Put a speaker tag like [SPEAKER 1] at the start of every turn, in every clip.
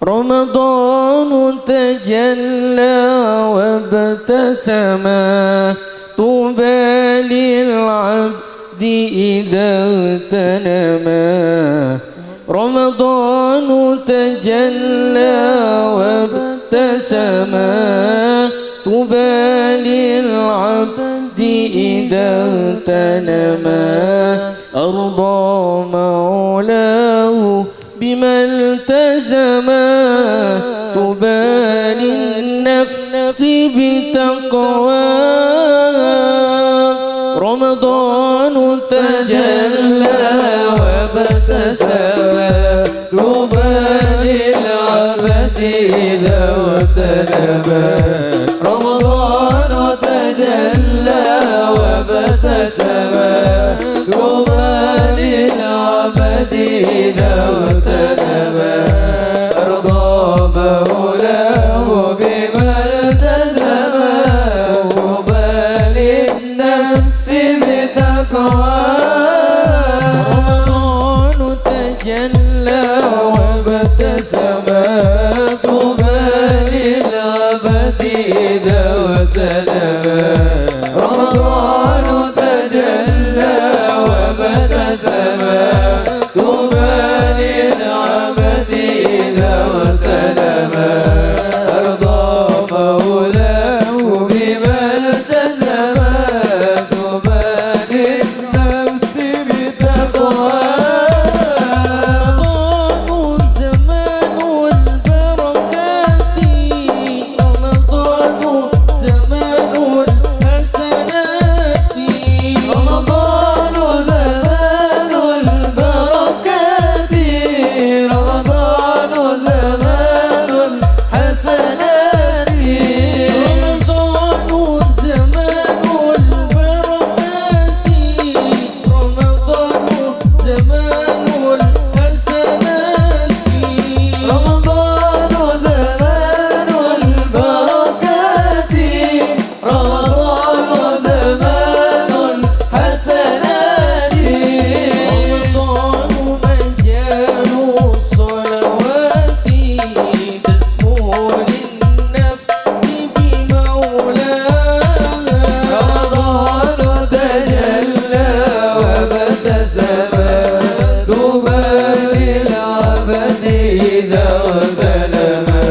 [SPEAKER 1] رمضان تجلى وابتسم طوبى للعبد إذا اغتنما. رمضان تجلى وابتسم طوبى للعبد إذا اغتنما. أرضى مولاه بما التزم طوبى للنفس بتقوى. رمضان تجلى وابتسم طوبى للعبد إذا اغتنما. رمضان تجلى وابتسم طوبى للعبد إذا اغتنما. أرضى مولاه بما التزم طوبى للنفس بتقوى. رمضان تجلى وابتسم طوبى للعبد إذا اغتنما. رمضان تجلى وابتسم طوبى للعبد إذا اغتنما. أرضى مولاه بما التزم طوبى للنفس بتقوى. رمضان زمان البركات رمضان زمان الحسنات. رمضان زمان البركات رمضان زمان الحسنات. رمضان زمان البركات رمضان زمان الحسنات. رمضان زمان البركات رمضان زمان الحسنات. رمضان مجال الصلوات تسمو للنفس بمولاها. رمضان تجلى وابتسم طوبى للعبد إذا اغتنما.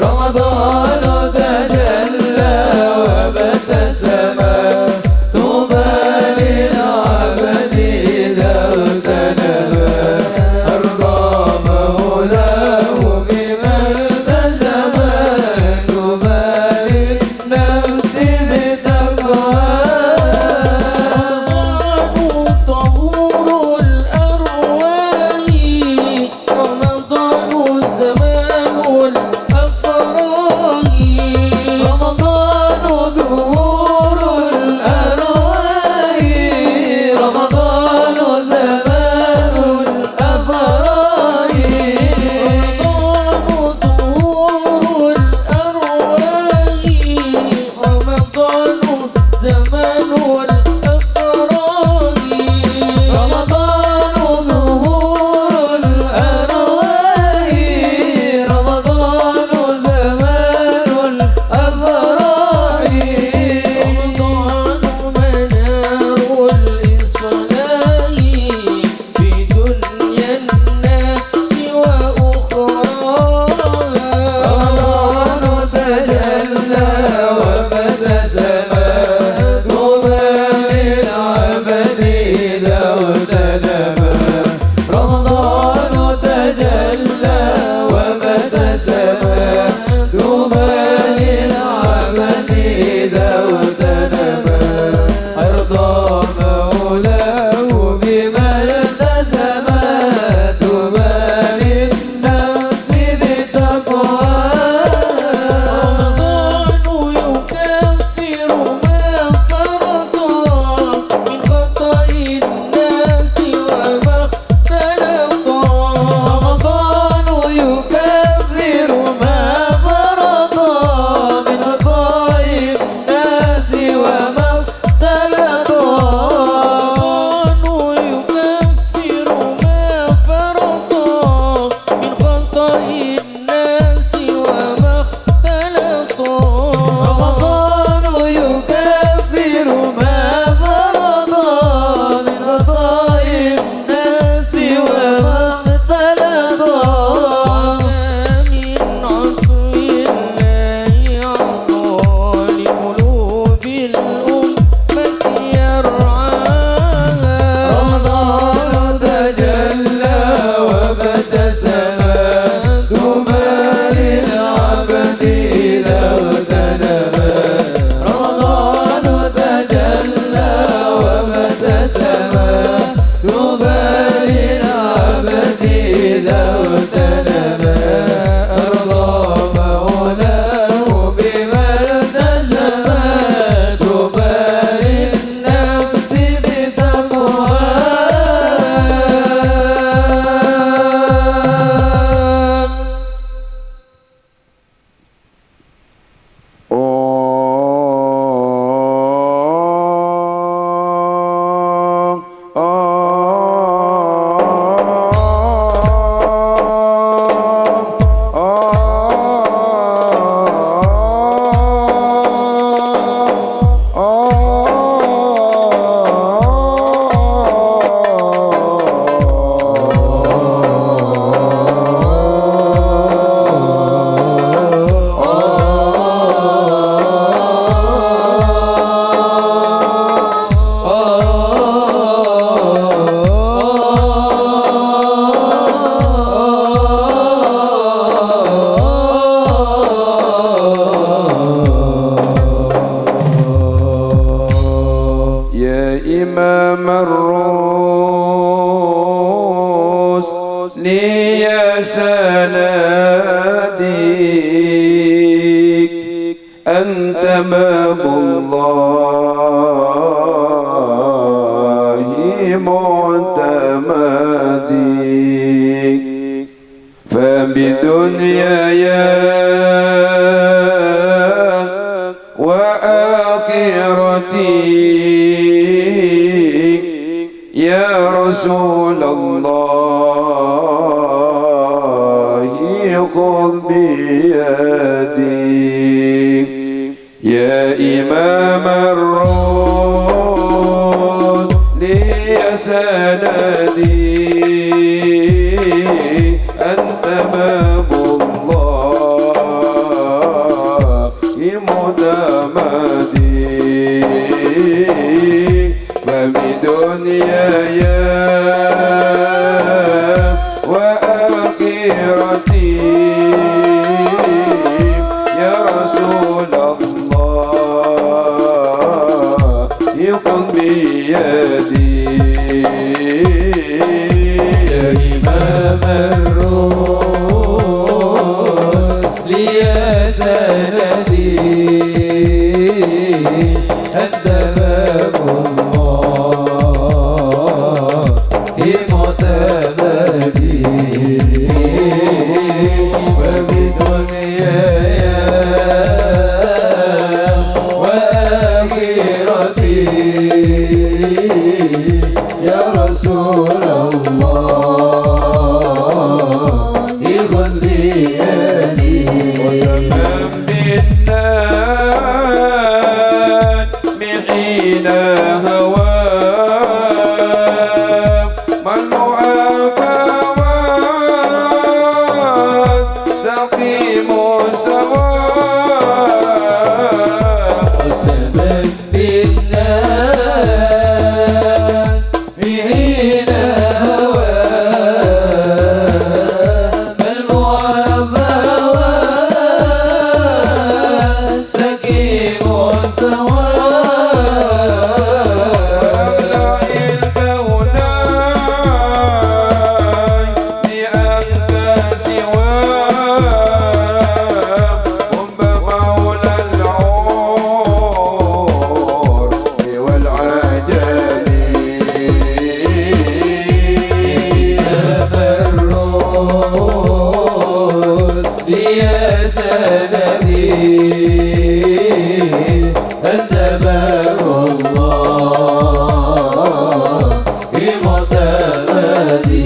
[SPEAKER 1] رمضان تجلى وابتسم طوبى للعبد إذا اغتنما. أرضى مولاه بما التزم طوبى للنفس بتقوى. رمضان طهور الأرواح رمضان زمان الأفراح. رمضان ظهور الأرواح رمضان زمان الأفراح. رمضان ظهور الأرواح رمضان زمان الأفراح. رمضان ظهور الأرواح رمضان زمان الأفراح. رمضان منار الإصلاح في دنيا الناس وأخراها. رمضان تجلى وابتسم طوبى للعبد إذا اغتنما. رمضان تجلى وابتسم طوبى للعبد إذا اغتنما. أرضى مولاه بما التزم طوبى للنفس بتقوى. رمضان يكفر ما فرض من خطأ الناس وما اختلط. رمضان يكفر الناس وما اختلطوا
[SPEAKER 2] رمضان يكفر ما فرض من خطايا الناس وما اختلطوا
[SPEAKER 1] من عفو الله أعطى لقلوب الأمة يرعاها
[SPEAKER 2] رمضان تجلى وابتسم دوما للعبد إذا اغتنم رمضان تجلى وابتسم دوما للعبد إذا اغتنم أرضى مولاه بما التزم دوما للنفس يا إمام الرسل يا سندي أنت باب الله معتمدي فبدنياي وآخرتي يا رسول الله خذ بيدي يا إمام الرسل يا سندي أنت باب الله معتمدي فبدنياي وآخرتي يا رسول الله خذ بيدي يا إمام الرسل يا سندي أنت باب الله معتمدي وبدنياي وآخرتي يا رسول الله خذ بيدي وسمم بالنار حين هوى من عافى سقيم سواء وسبب بالنار حين هوى من عافى سقيم سواء يا سندي أنت باب الله معتمدي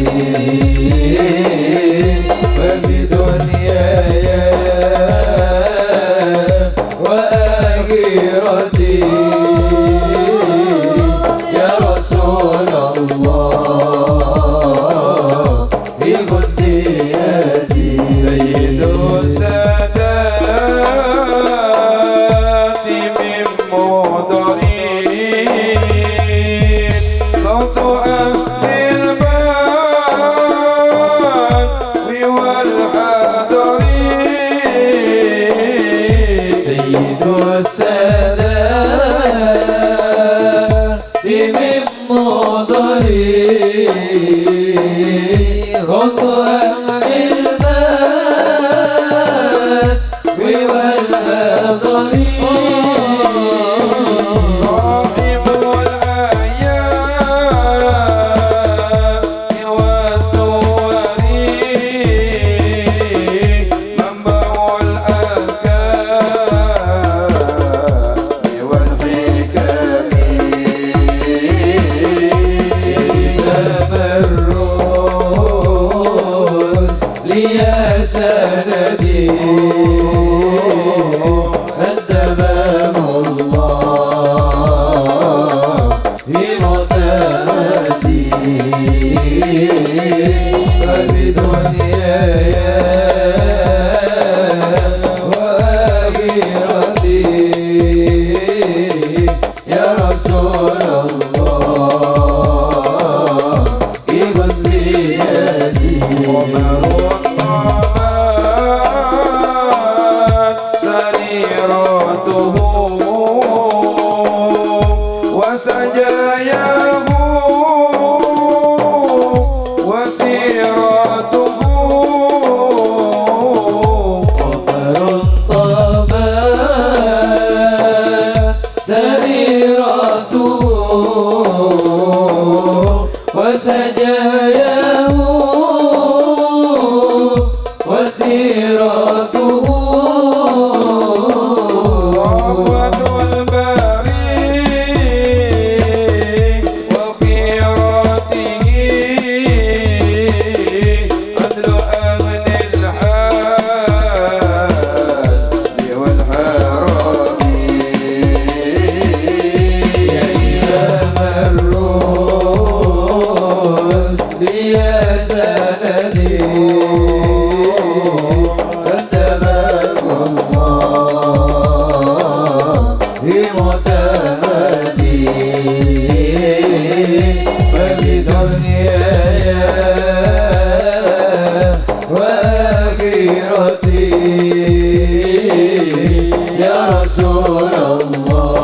[SPEAKER 3] السادات من مضرين صوت أهل البدو والحضرين
[SPEAKER 2] سيد السادات من مضرين غوث أهل البدو والحضرين
[SPEAKER 3] صاحب الآيات والسور منبع الأذكار والحكم
[SPEAKER 2] تبرز ليا سندي أدبنا الله بمعتمدي فبدنياي وآخرتي يا رسول الله خذ بيدي
[SPEAKER 3] سريرته وسجاياه وسيرته
[SPEAKER 2] قمر طبا سريرته وسجاياه وسيرته
[SPEAKER 3] صفوة البريء وخيرته عدل أهل الحال والحرام
[SPEAKER 2] يا إمام الرسل يا سندي أدبك الله بمعتمدي فبدنياي وآخرتي يا رسول الله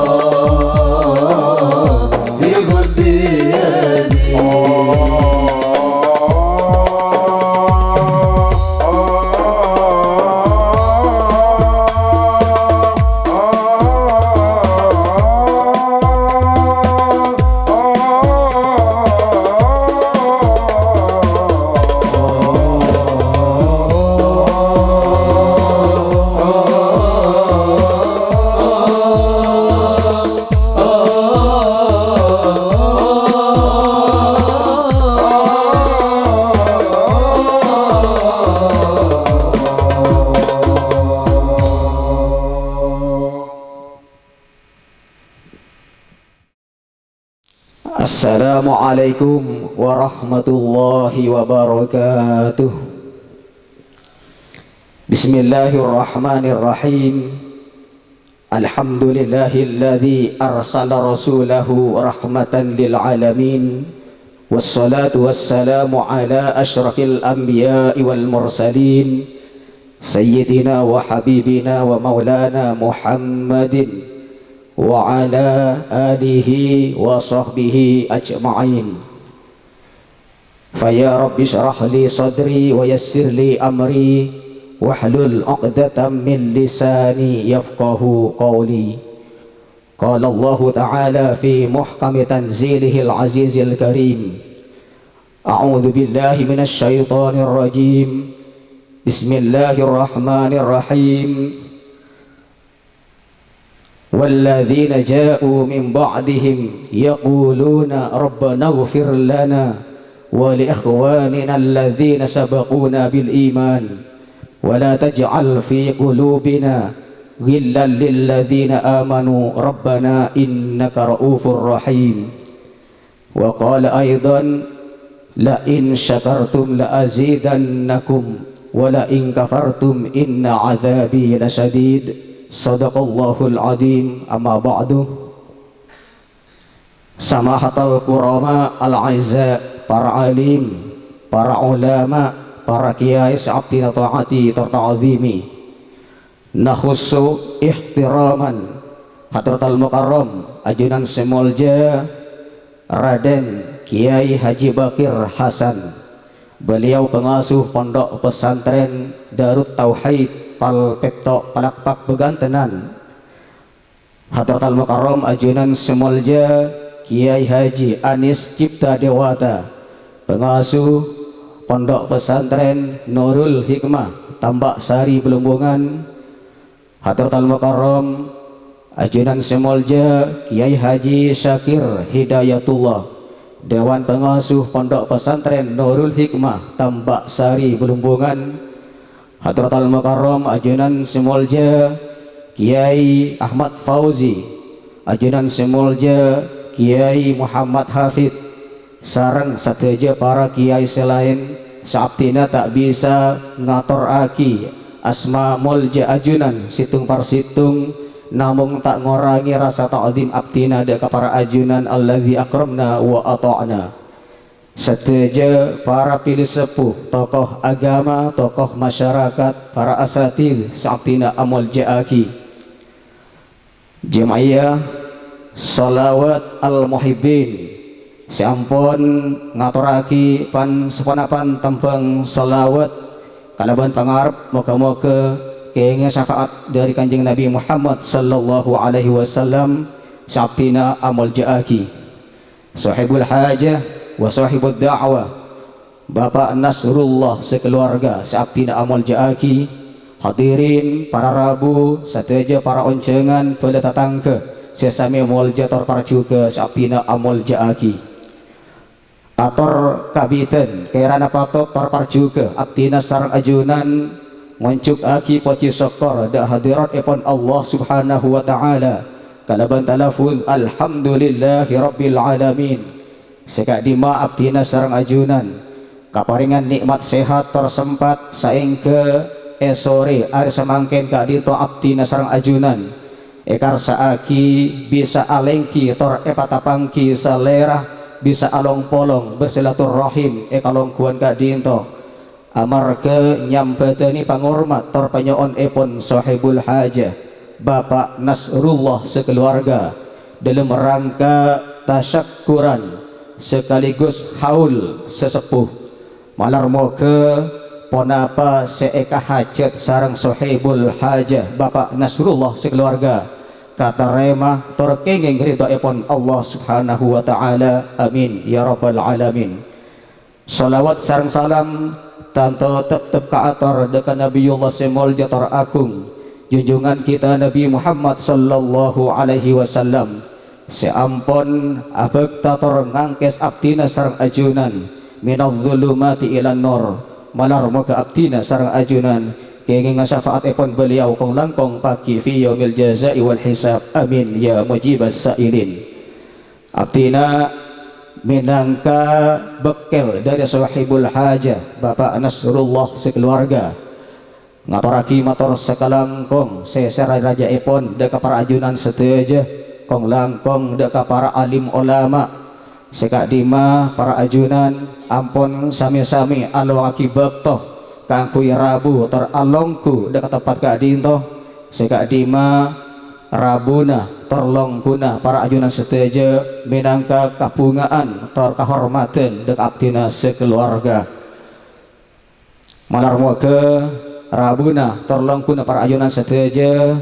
[SPEAKER 2] خذ بيدي
[SPEAKER 4] Assalamualaikum warahmatullahi wabarakatuh. Bismillahirrahmanirrahim. Alhamdulillahilladzi arsala rasulahu rahmatan lil alamin. Wassalatu wassalamu ala asyrafil anbiya'i wal mursalin sayyidina wa habibina wa maulana Muhammadin wa ala alihi wa sahbihi ajma'in. Faya rabbi syrah li sadri wa yassir li amri wahlul 'uqdatam min lisani yafqahu qawli. Qala Allah ta'ala fi muhkami tanzilihil azizil karim. A'udzu billahi minasy syaithanir rajim. Bismillahirrahmanirrahim. والذين جاءوا من بعدهم يقولون ربنا اغفر لنا ولإخواننا الذين سبقونا بالإيمان ولا تجعل في قلوبنا غلا للذين آمنوا ربنا إنك رؤوف رحيم. وقال أيضا لئن شكرتم لأزيدنكم wala in kafartum inna adzabi lasyadid. Shadaqallahul azim. Amma ba'du. Samahatul kurama al-aizza, para alim, para ulama, para kiai sa'abtina ta'ati terta'azimi, nakhussu ihtiraman hadratal mukarram ajunan semolja Raden Kiai Haji Bakir Hasan. Beliau pengasuh pondok pesantren Darut Tauhid Palpekto Palakpak Begantenan. Hadratal mukarram ajunan semolja Kiai Haji Anis Cipta Dewata, pengasuh pondok pesantren Nurul Hikmah Tambak Sari Belumbungan. Hadratal mukarram ajunan semolja Kiai Haji Syakir Hidayatullah, dewan pengasuh pondok pesantren Nurul Hikmah Tambak Sari Belumbungan. Hadratal mukarram ajunan semolja Kiai Ahmad Fauzi, ajunan semolja Kiai Muhammad Hafid, sareng sateja para kiai selain saabtina tak bisa ngator aki asma molja ajunan situng parsitung, namung tak ngorangi rasa ta'zim abtina deka para ajunan allazi akramna wa ata'na. Sateja para pilih sepuh, tokoh agama, tokoh masyarakat, para asatid saabtina amol ja'aki. Jemaah salawat al-muhibbin, sampun ngaturaki pan sepanapan tembang salawat kalaban pangarep moga-moga kenging syafaat dari Kanjeng Nabi Muhammad sallallahu alaihi wasallam sabtina amal jaaki. Sahibul hajah wa sahibud da'wah, Bapak Nasrullah sekeluarga sabtina amal jaaki. Hadirin para rabu sateja para oncengan pada tatangke sesame molja tor parjuga sapina amol jaaki. Ator kabiten kerana patok tor parjuga abtina sarang ajunan ngoncuk aki poci sokor da hadirat epon Allah subhanahu wa ta'ala kalaban talafun alhamdulillahi rabbil alamin. Sekak dima abtina sarang ajunan kaparingan nikmat sehat tersempat saengke esore ari samangken ka dito abtina sarang ajunan ekar saaki bisa alengki tor epatapangki salerah bisa along polong bersilaturrahim ekalong kuan ka dinto amar ke nyampeteni pangormat tor panyoon epon sahibul hajah Bapak Nasrullah sekeluarga dalam rangka tasyakuran sekaligus haul sesepuh malar moga ponapa seeka hajat sarang sahibul hajah Bapak Nasrullah sekeluarga kata remah torkengeng ridho epon Allah subhanahu wa ta'ala. Amin ya rabbal alamin. Salawat sarang salam tanto tetep kaator dekan Nabiullah semol jator agung junjungan kita Nabi Muhammad sallallahu alaihi wasallam. Seampun abekta tor ngangkes abdina sarang ajunan minadh dhulumati ilan nur, malar moga abdina sarang ajunan kenging syafaat epon beliau kong langkong pagi fi yaumil jazai wal hisab. Amin ya mujibas sailin. Abdina minangka bekel dari sahibul hajah Bapak Nasrullah sekeluarga ngaturaki mator sekalangkong sesera raja epon deka para ajunan seteja kong langkong deka para alim ulama sekak dima para ajunan ampun sami-sami alwaki bektoh kangkui rabu tor alongku dekat tempat ka dinto sekak dima rabuna tor longkuna para ajunan seteja minangka kapungaan tor kahormatan dek abdina sekeluarga malar moga rabuna tor longkuna para ajunan seteja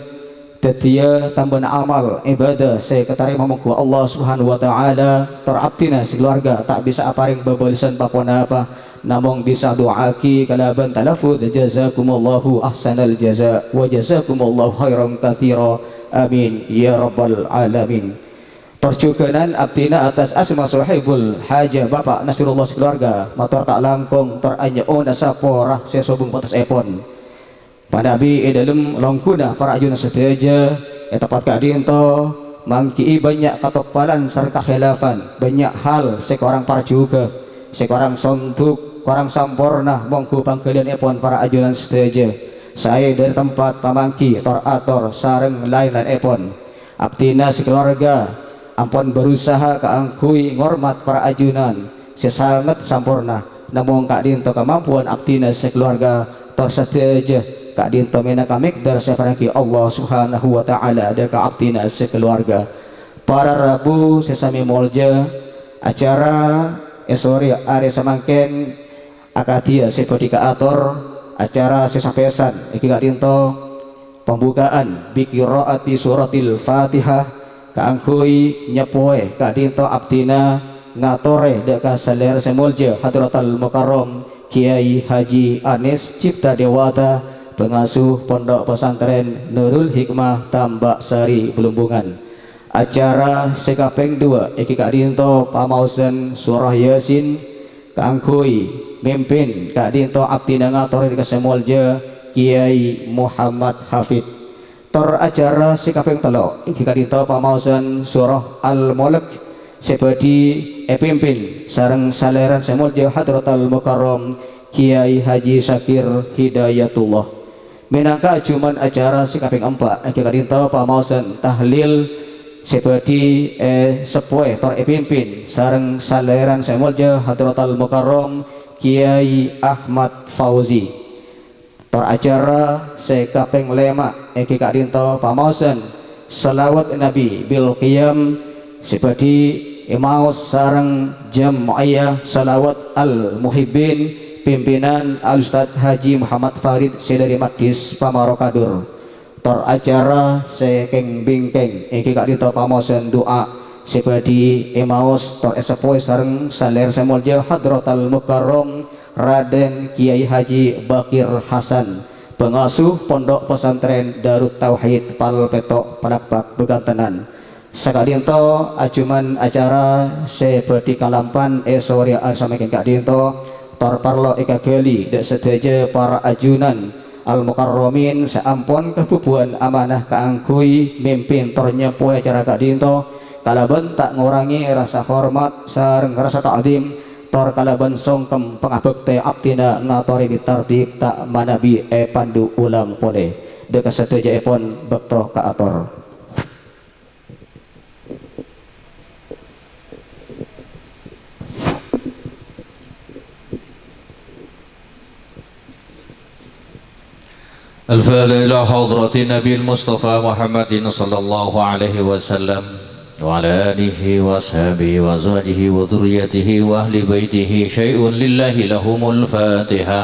[SPEAKER 4] tetia tambah amal ibadah saya ketarima muku Allah subhanahu wa ta'ala tor abdina sekeluarga tak bisa aparing babalisan papona apa namong bisa doaki kalaban talafud jazakumullahu ahsanal jaza wa jazakumullahu khairan katsira. Amin ya rabbal alamin. Tercukunan abdina atas asma sahibul hajah Bapak Nasrullah sekeluarga matur tak langkong teranyaon asaporah sesobung patas epon panabi dalam longkuna para ajunan seteja tepat ka dinto mangki banyak katopalan serta khilafan banyak hal sekorang para juga sekorang sontuk korang sampurna monggo pangkalianipun para ajunan sedaja. Saya dari tempat pamangki tor ator sareng lain-lain epon abdina sekeluarga ampun berusaha kaangkui ngormat para ajunan sesangat sampurna namun kak dinto kemampuan abdina sekeluarga tor sedaja kak dinto menaka mikdar separangki Allah subhanahu wa ta'ala deka abdina sekeluarga. Para Rabu sesami molja acara esori are samangken akadia seperti kaator acara sesapesan iki kak dinto pembukaan bikiraati suratil Fatihah kaangkui nyepoe kak dinto abdina ngatore deka saler semolja Hadratul Mukarram Kiai Haji Anis Cipta Dewata pengasuh Pondok Pesantren Nurul Hikmah Tambak Sari Belumbungan. Acara sekapeng 2 iki kak dinto pamausen surah Yasin kaangkui mimpin kak dinto abdina ngatore deka semolja Kiai Muhammad Hafid. Tor acara sekapeng 3 iki kak dinto pamausen surah Al-Mulk seperti pimpin sareng saleran semolja Hadratul Mukarram Kiai Haji Syakir Hidayatullah. Minangka cuman acara sekaping 4 iki kak dinto pamausen tahlil seperti sepoe tor pimpin sareng saleran semolja Hadratul Mukarram Kiai Ahmad Fauzi. Tor acara sekaping 5 iki kak dinto pamausen selawat Nabi bil qiyam seperti Imaus sareng Jam'iyah Salawat Al-Muhibbin pimpinan Al-Ustadz Haji Muhammad Farid Sedari Madis Pamarokadur. Tor acara sekeng bingkeng iki kak dinto pamausen doa seperti Imaus tor esepoi sareng saler semolja Hadratul Mukarram Raden Kiai Haji Bakir Hasan pengasuh Pondok Pesantren Darut Tauhid Palpetok Panakbak Begantenan. Sakak dinto acuman acara seperti kalampan sore samakin kak dinto tor parlo eka geli dek sedaja para ajunan al-mukarramin seampun kebubuhan amanah kaangkui mimpin tor nyepoe acara kak dinto kalaban tak ngurangi rasa hormat sareng rasa ta'zim tor kalaban songkem pengabekte abdina ngatori ditartib tak manabi pandu ulang pole dek sedaja epon bekto kaator.
[SPEAKER 1] الفاتحة إلى حضرة النبي المصطفى محمد صلى الله عليه وسلم وعلى آله وأصحابه وأزواجه وذريته وأهل بيته شيء لله لهم الفاتحة.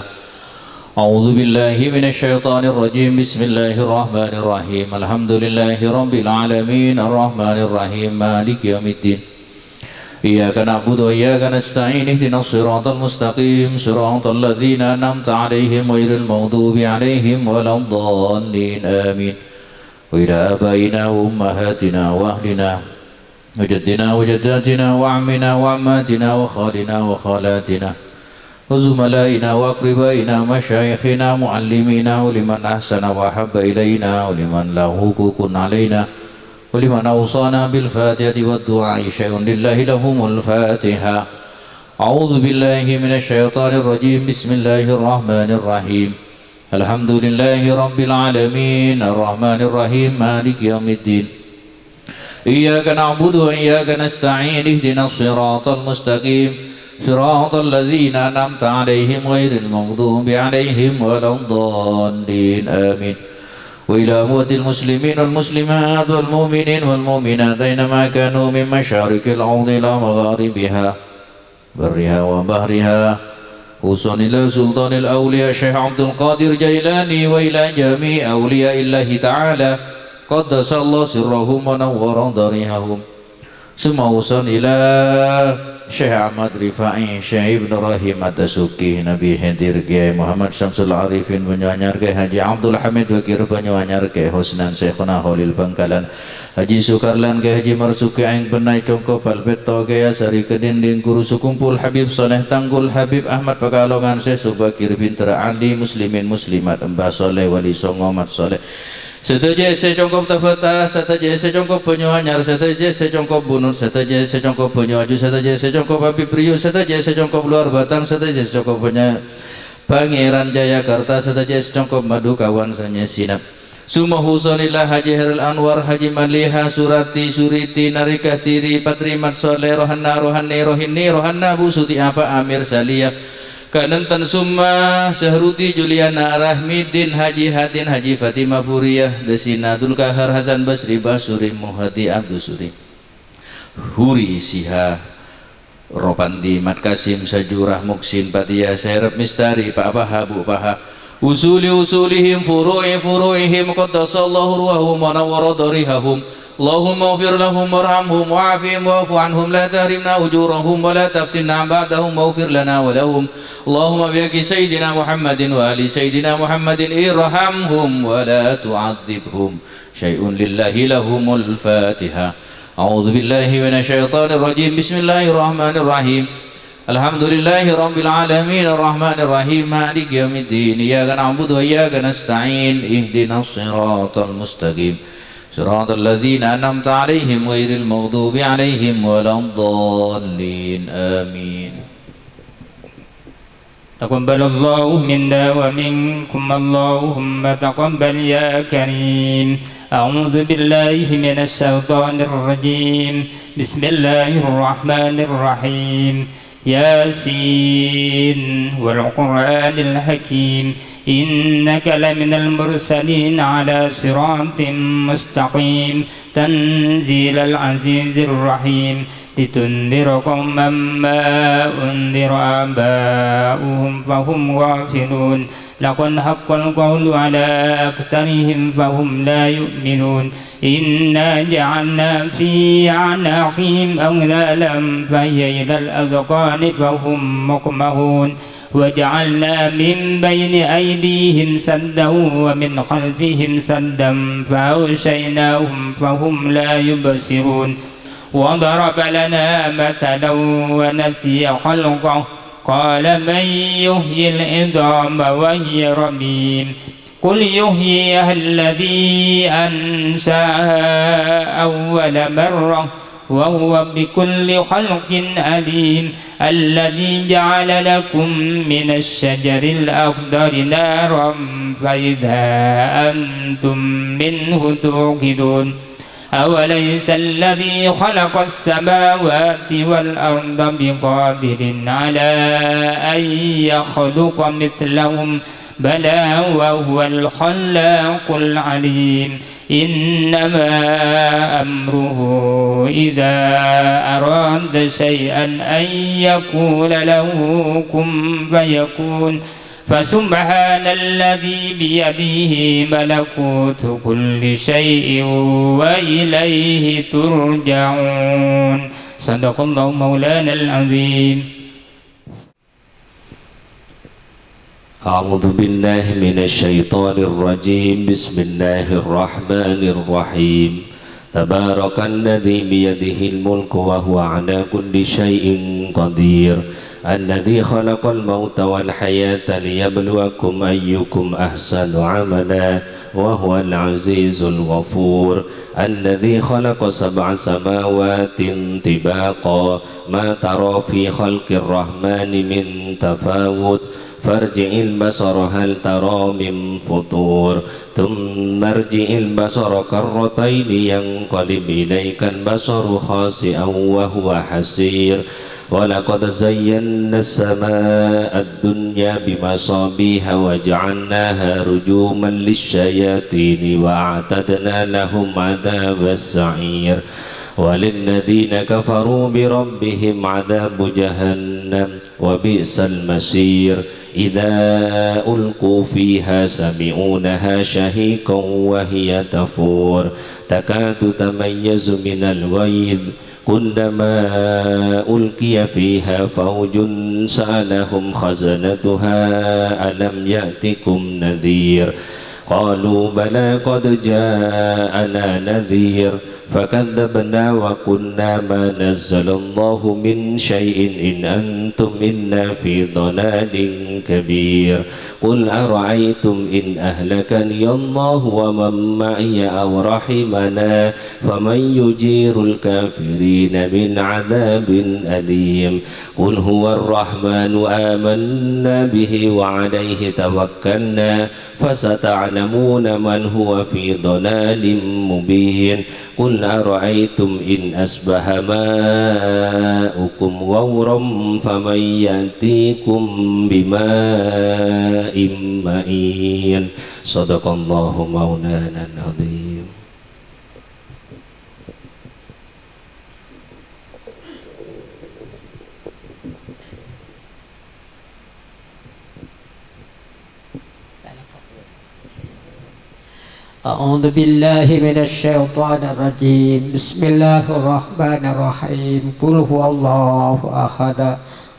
[SPEAKER 1] أعوذ بالله من الشيطان الرجيم بسم الله الرحمن الرحيم الحمد لله رب العالمين الرحمن الرحيم مالك يوم الدين إياك نعبد وإياك نستعين اهدنا الصراط المستقيم صراط الذين أنعمت عليهم غير المغضوب عليهم ولا الضالين آمين. وإلى آبائنا وأمهاتنا وأهلنا وجدنا وجداتنا وعمنا وعماتنا وخالنا وخالاتنا وزملائنا وأقربائنا مشايخنا معلمينا ولمن أحسن وأحب إلينا ولمن له حقوق علينا ولمن أوصانا بالفاتحة والدعاء شيء لله لهم الفاتحة. أعوذ بالله من الشيطان الرجيم بسم الله الرحمن الرحيم الحمد لله رب العالمين الرحمن الرحيم مالك يوم الدين إياك نعبد وإياك نستعين اهدنا الصراط المستقيم صراط الذين أنعمت عليهم غير المغضوب عليهم ولا الضالين آمين. وإلى أموات المسلمين والمسلمات والمؤمنين والمؤمنات أينما كانوا من مشارق الأرض إلى مغاربها برها وبحرها خصوصا إلى سلطان الأولياء شيخ عبد القادر جيلاني وإلى جميع أولياء الله تعالى قدس الله سرهم ونور ضريحهم ثم وصل إلى Syekh Ahmad Rifai, Syekh Ibn Rahim At-Tasuki, Nabi Hadir Kiai Muhammad Syamsul Arifin Banyuanyar Kiai Haji Abdul Hamid Wakir Banyuanyar Kiai Husnan Syekhuna Khalil Bangkalan Haji Sukarlan Kiai Haji Marsuki Aing Benai Kongko Palbeto Kiai Sari Kedinding Guru Sukumpul Habib Soleh Tanggul Habib Ahmad Pekalongan Syekh Subakir Bintra Ali Muslimin Muslimat Mbah Soleh Wali Songo Mat Soleh Setaja secongkop tafata, setaja secongkop penyu anyar, setaja secongkop bunut, setaja secongkop penyu aju, setaja secongkop api priu, setaja secongkop luar batang, setaja secongkop Pangeran Jayakarta, setaja secongkop madu kawan sanya sinap. Sumahusonillah Haji Heril Anwar, Haji Maliha, Surati, Suriti, Narikah Tiri, Patrimat Soleh, Rohanna, Rohani, Rohini, Rohanna, Busuti apa Amir Saliyah, Kanentan Summa, Sehruti, Juliana, Rahmidin, Haji Hatin, Haji Fatimah Puriyah, Desina, Dulkahar, Hasan Basri, Basuri, Muhadi, Abdusuri, Huri, Siha, Ropandi, Mat Kasim, Sajurah, Muksin, Patiyah, Serep Mistari, Pak Paha, Bu Paha, usulihim furu'ihim qaddasallahu ruhahum wa nawwara darihahum Allahumma ighfir lahum warhamhum wa'afihim wa'fu anhum la tahrimna ujurahum wa la taftinna ba'dahum waghfir lana wa lahum Allahumma bi'aki sayyidina Muhammadin wa ali sayyidina Muhammadin irhamhum wa la tu'adzibhum syai'un lillahi lahumul Fatiha. A'udzu billahi minasy syaithanir rajim. Bismillahirrahmanirrahim. Alhamdulillahi rabbil alamin arrahmanir rahim maliki yaumiddin iyyaka na'budu wa iyyaka nasta'in ihdinas siratal mustaqim siratal ladzina an'amta 'alaihim ghairil maghdubi 'alaihim waladdallin amin.
[SPEAKER 5] Taqabbalallahu minna wa minkum Allahumma taqabbal ya karim. A'udzu billahi minasy syaithanir rajim. Bismillahirrahmanirrahim. ياسين والقرآن الحكيم إنك لمن المرسلين على صراط مستقيم تنزيل العزيز الرحيم لتنذر قوما ما أنذر آباؤهم فهم غافلون لقد حق القول على أكثرهم فهم لا يؤمنون إنا جعلنا في أعناقهم أغلالا فهي إلى الأذقان فهم مقمحون وجعلنا من بين أيديهم سدا ومن خلفهم سدا فأغشيناهم فهم لا يبصرون وضرب لنا مثلا ونسي خلقه قال من يحيي العظام وهي رميم قل يحييها الذي أنشأها أول مرة وهو بكل خلق عليم الذي جعل لكم من الشجر الأخضر نارا فإذا أنتم منه توقدون أوليس الذي خلق السماوات والأرض بقادر على أن يخلق مثلهم بلى وهو الخلاق العليم إنما أمره إذا أراد شيئا أن يقول له كن فيكون فسبحان الذي بيده ملكوت كل شيء وإليه ترجعون. صدق الله مولانا العظيم.
[SPEAKER 6] أعوذ بالله من الشيطان الرجيم. بسم الله الرحمن الرحيم. تبارك الذي بيده الملك وهو على كل شيء قدير الذي خلق الموت والحياة ليبلوكم أيكم أحسن عملا وهو العزيز الغفور الذي خلق 7 سماوات طباقا ما ترى في خلق الرحمن من تفاوت فارجع البصر هل ترى من فطور ثم ارجع البصر كرتين ينقلب إليك البصر خاسئا وهو حسير ولقد زينا السماء الدنيا بمصابيح وجعلناها رجوما للشياطين وأعتدنا لهم عذاب السعير وللذين كفروا بربهم عذاب جهنم وبئس المصير إذا ألقوا فيها سمعونها شهيقا وهي تفور تكاد تميز من الغيظ كلما ألقي فيها فوج سألهم خزنتها ألم يأتكم نذير قالوا بلى قد جاءنا نذير فكذبنا وقلنا ما نزل الله من شيء إن أنتم إلا في ضلال كبير قل أرأيتم إن أهلكني الله ومن معي أو رحمنا فمن يجير الكافرين من عذاب أليم قل هو الرحمن آمنا به وعليه توكلنا فستعلمون من هو في ضلال مبين قل أرأيتم إن أصبح ماؤكم غورا فمن يأتيكم بماء معين صدق الله مولانا العظيم.
[SPEAKER 7] أعوذ بالله من الشيطان الرجيم بسم الله الرحمن الرحيم قل هو الله أحد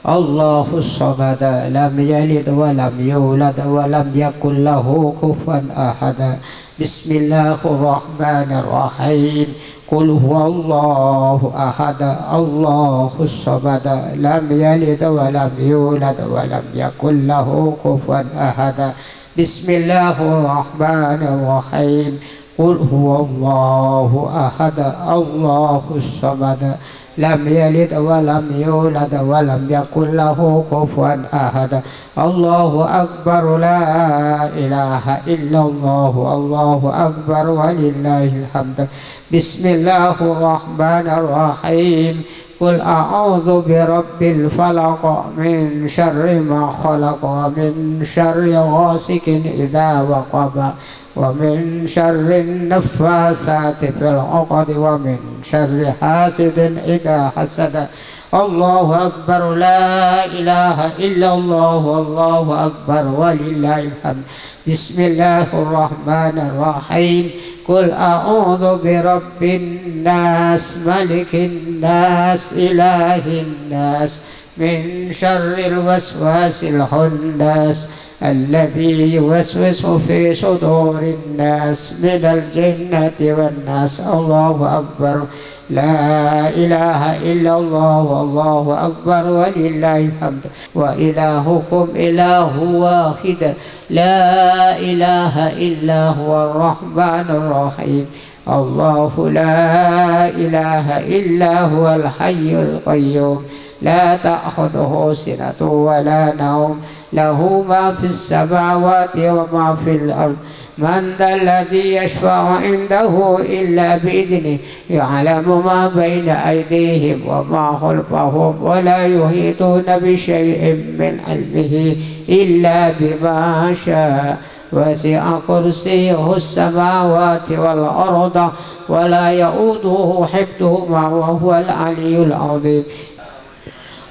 [SPEAKER 7] الله الصمد لم يلد ولم يولد ولم يكن له كفوا أحد بسم الله الرحمن الرحيم قل هو الله أحد الله الصمد لم يلد ولم يولد ولم يكن له كفوا أحد بسم الله الرحمن الرحيم قل هو الله أحد الله الصمد لم يلد ولم يولد ولم يكن له كفوا أحد الله أكبر لا إله إلا الله الله أكبر ولله الحمد بسم الله الرحمن الرحيم قل أعوذ برب الفلق من شر ما خلق ومن شر غاسق إذا وقب ومن شر النفاثات في العقد ومن شر حاسد إذا حسد الله أكبر لا إله إلا الله الله أكبر ولله الحمد بسم الله الرحمن الرحيم قل أعوذ برب الناس ملك الناس إله الناس من شر الوسواس الخناس الذي يوسوس في صدور الناس من الجنة والناس الله أكبر لا إله إلا الله والله أكبر ولله الحمد وإلهكم إله واحد لا إله إلا هو الرحمن الرحيم الله لا إله إلا هو الحي القيوم لا تأخذه سنة ولا نوم له ما في السماوات وما في الأرض من ذا الذي يشفع عنده إلا بإذنه يعلم ما بين أيديهم وما خلفهم ولا يحيطون بشيء من علمه إلا بما شاء وسع كرسيه السماوات والأرض ولا يؤوده حفظهما وهو العلي العظيم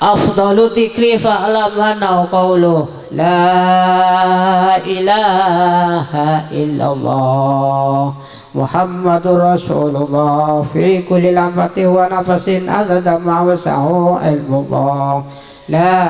[SPEAKER 7] أفضل الذكر فاعلم أنه قوله لا إله إلا الله محمد رسول الله في كل لمحة ونفس عدد ما وسعه علم الله لا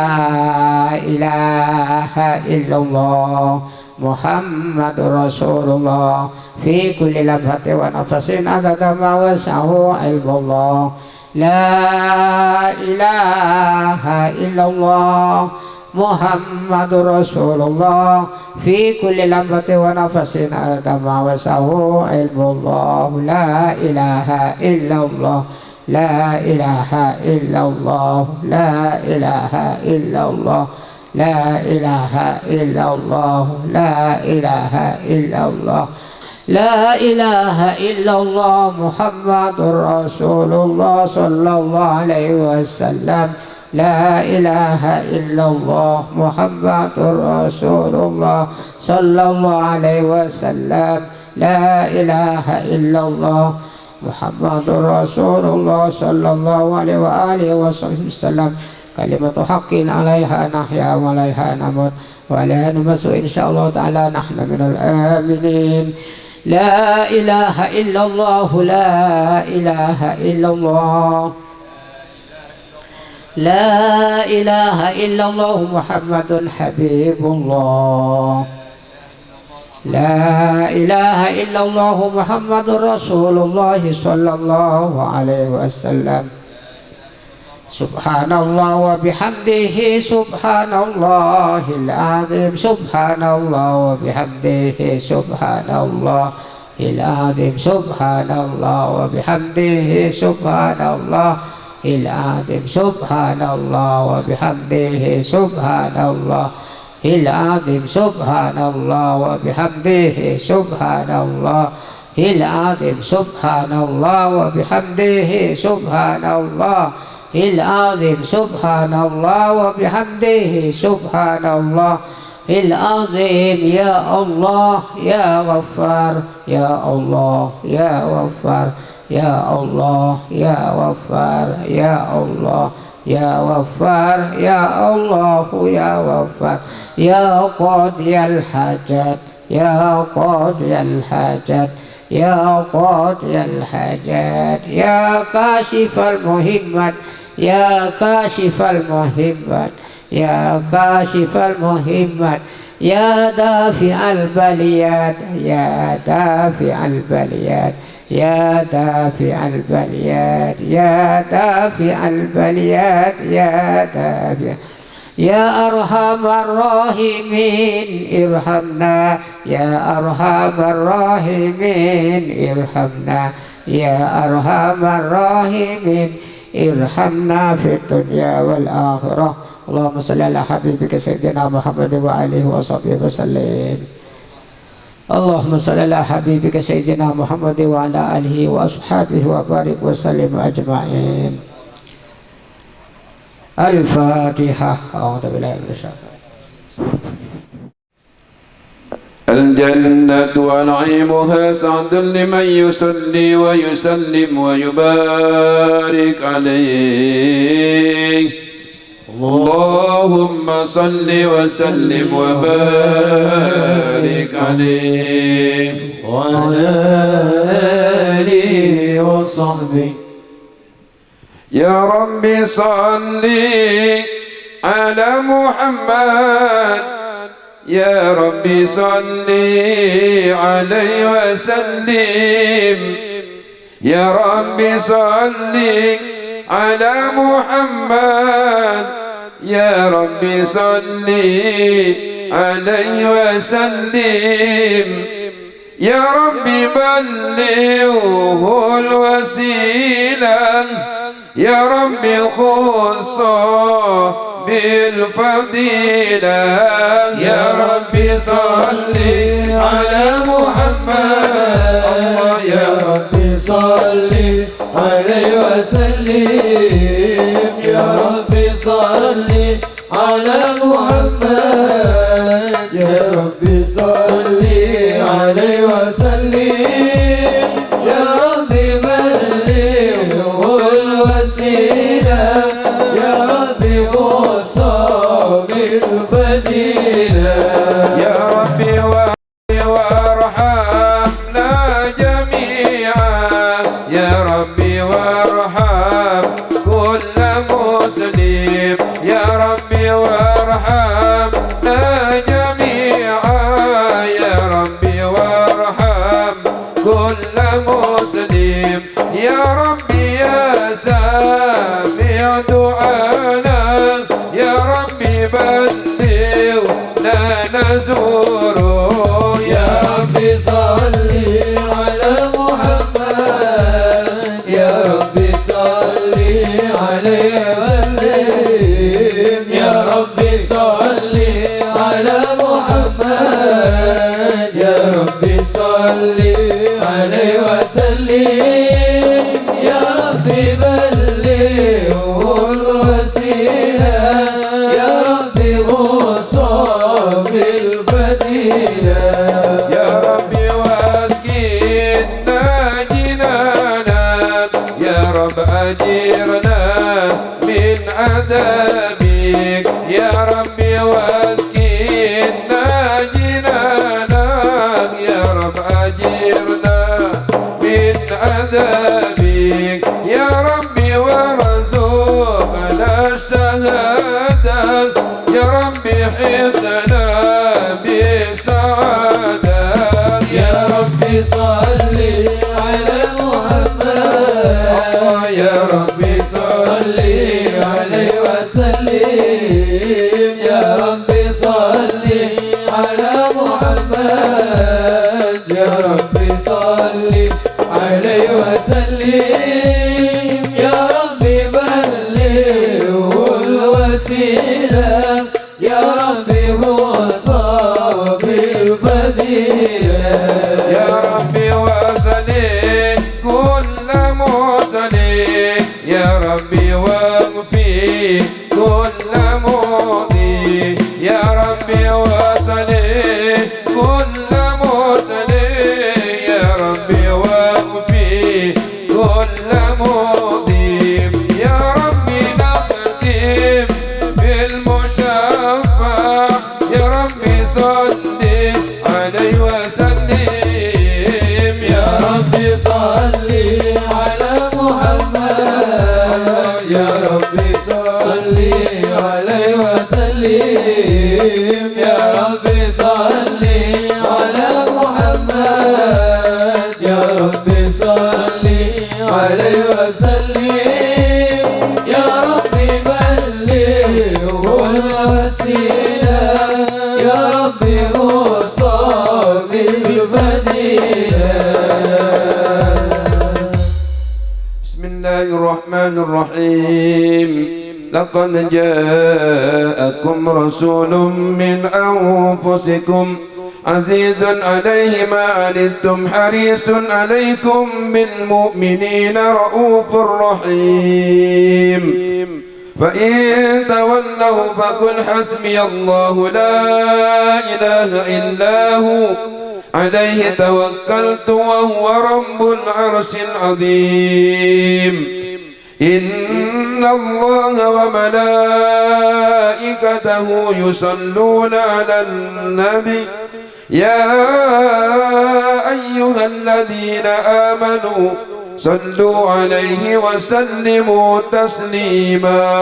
[SPEAKER 7] إله إلا الله محمد رسول الله في كل لمحة ونفس عدد ما وسعه علم الله لا إله إلا الله محمد رسول الله في كل لمحة ونفس عدد ما وسعه علم الله لا إله إلا الله لا إله إلا الله لا إله إلا الله لا إله إلا الله لا إله إلا الله لا إله إلا الله محمد رسول الله صلى الله عليه وسلم لا إله إلا الله محمد رسول الله صلى الله عليه وسلم لا إله إلا الله محمد رسول الله صلى الله عليه وآله وسلم كلمة حق عليها نحيا وعليها نموت وعليها نمس إن شاء الله تعالى نحن من الآمنين لا إله إلا الله لا إله إلا الله لا إله إلا الله محمد حبيب الله لا إله إلا الله محمد رسول الله صلى الله عليه وسلم سبحان الله وبحمده سبحان الله العظيم سبحان الله وبحمده سبحان الله العظيم سبحان الله وبحمده سبحان الله العظيم سبحان الله وبحمده سبحان الله العظيم سبحان الله وبحمده سبحان الله العظيم سبحان الله وبحمده سبحان الله العظيم سبحان الله وبحمده سبحان الله العظيم يا الله يا غفار يا الله يا غفار يا الله يا غفار يا الله يا غفار يا الله يا غفار يا قاضي الحاجات يا قاضي الحاجات يا قاضي الحاجات يا كاشف المهمات يا كاشف المهمات يا كاشف المهمات يا دافع البليات يا دافع البليات يا دافع البليات يا دافع البليات يا دافع يا أرحم الراحمين ارحمنا يا أرحم الراحمين ارحمنا يا أرحم الراحمين ارحمنا في الدنيا والآخرة اللهم صل على حبيبك سيدنا محمد وآله وصحبه وسلم اللهم صل على حبيبك سيدنا محمد وعلى آله وأصحابه وبارك وسلم أجمعين الفاتحة أعوذ بالله من الشيطان
[SPEAKER 3] الجنة ونعيمها سعد لمن يصلي ويسلم ويبارك عليه اللهم صل وسلم وبارك عليه
[SPEAKER 2] وعلى آله وصحبه
[SPEAKER 3] يا رب صل على محمد يا رب صل عليه وسلم يا رب صل على محمد يا رب صل عليه وسلم يا رب بلغه الوسيلة يا رب خصه بالفضيلة يا رب صل على محمد الله يا رب
[SPEAKER 2] صل عليه وسلم يا رب صل على محمد يا رب صل عليه وسلم يا رب بلغه الوسيلة يا رب وصى بالفضيلة
[SPEAKER 3] يا رب وارحمنا جميعا يا رب وارحم كل مسلم يا رب وارحمنا جميعا يا رب وارحم كل مسلم يا رب يا سامع دعانا يا رب بلغنا نزوره
[SPEAKER 2] يا رب صل على محمد يا رب صل عليه وسلم يا رب صل على محمد يا رب صل عليه وسلم يا رب بلغه الوسيلة يا رب وصى بالفضيلة
[SPEAKER 3] يا رب واسكننا جنانك يا رب أجرنا من عذابك يا رب واسكننا جنانك يا رب أجرنا من عذابك يا رب وارزقنا الشهادة يا رب حفظنا بالسعادة
[SPEAKER 2] صل على محمد
[SPEAKER 3] يا ربي
[SPEAKER 2] صل عليه وسلم يا ربي صل على محمد يا ربي صل عليه وسلم يا ربي بلغه الوسيلة يا ربي هو صاحب الفضيلة
[SPEAKER 3] يا ربي وصلي كل مرسلي يا ربي واغفي كل ماضي يا ربي وصلي كل مرسلي يا ربي واغفي كل ماضي يا ربي نختم بالمشفع يا ربي صلي عليه وسلم
[SPEAKER 2] يا ربي صل على محمد يا ربي صل عليه وسلم يا ربي صل على محمد يا ربي صل عليه وسلم يا ربي بلغه الوسيلة يا ربي هو صاحب الفضيلة
[SPEAKER 3] بسم الله الرحمن الرحيم لقد جاءكم رسول من أنفسكم عزيز عليه ما عنتم حريص عليكم بالمؤمنين رؤوف رحيم فإن تولوا فقل حسبي الله لا إله إلا هو عليه توكلت وهو رب العرش العظيم إن الله وملائكته يصلون على النبي يا أيها الذين آمنوا صلوا عليه وسلموا تسليما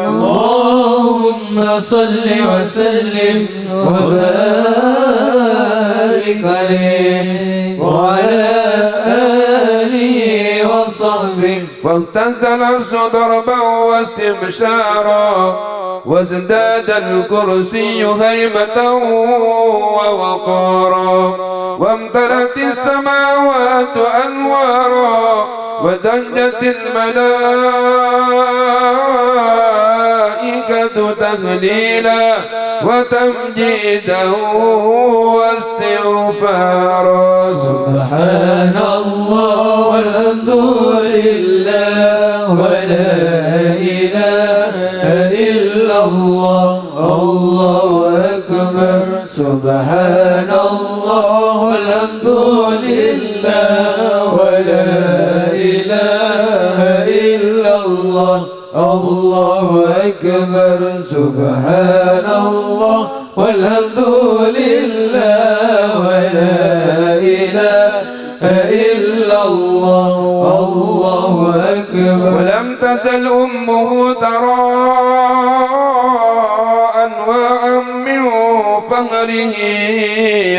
[SPEAKER 2] اللهم صل وسلم وبارك عليه وعلى آله وصحبه
[SPEAKER 3] واهتز العرش ضربا واستبشارا وازداد الكرسي هيبة ووقارا وامتلأت السماوات أنوارا ودجت الملائكة تهليلا وتمجيدا واستغفارا
[SPEAKER 2] سبحان الله والحمد لله ولا إله إلا الله الله أكبر سبحان الله والحمد لله ولا إله إلا الله الله أكبر سبحان الله والحمد لله ولا إله إلا الله الله أكبر
[SPEAKER 3] ولم تزل أمه ترى أنواعا من فهره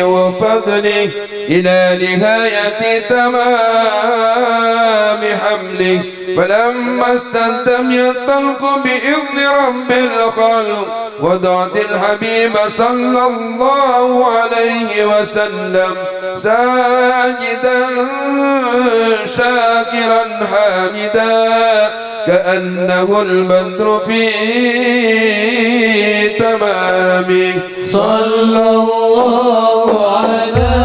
[SPEAKER 3] وفضله إلى نهاية تمام حمله فلما استلزم الطلق بإذن رب الخلق وضعت الحبيب صلى الله عليه وسلم ساجدا شاكرا حامدا كأنه البدر في تمامه
[SPEAKER 2] صلى الله على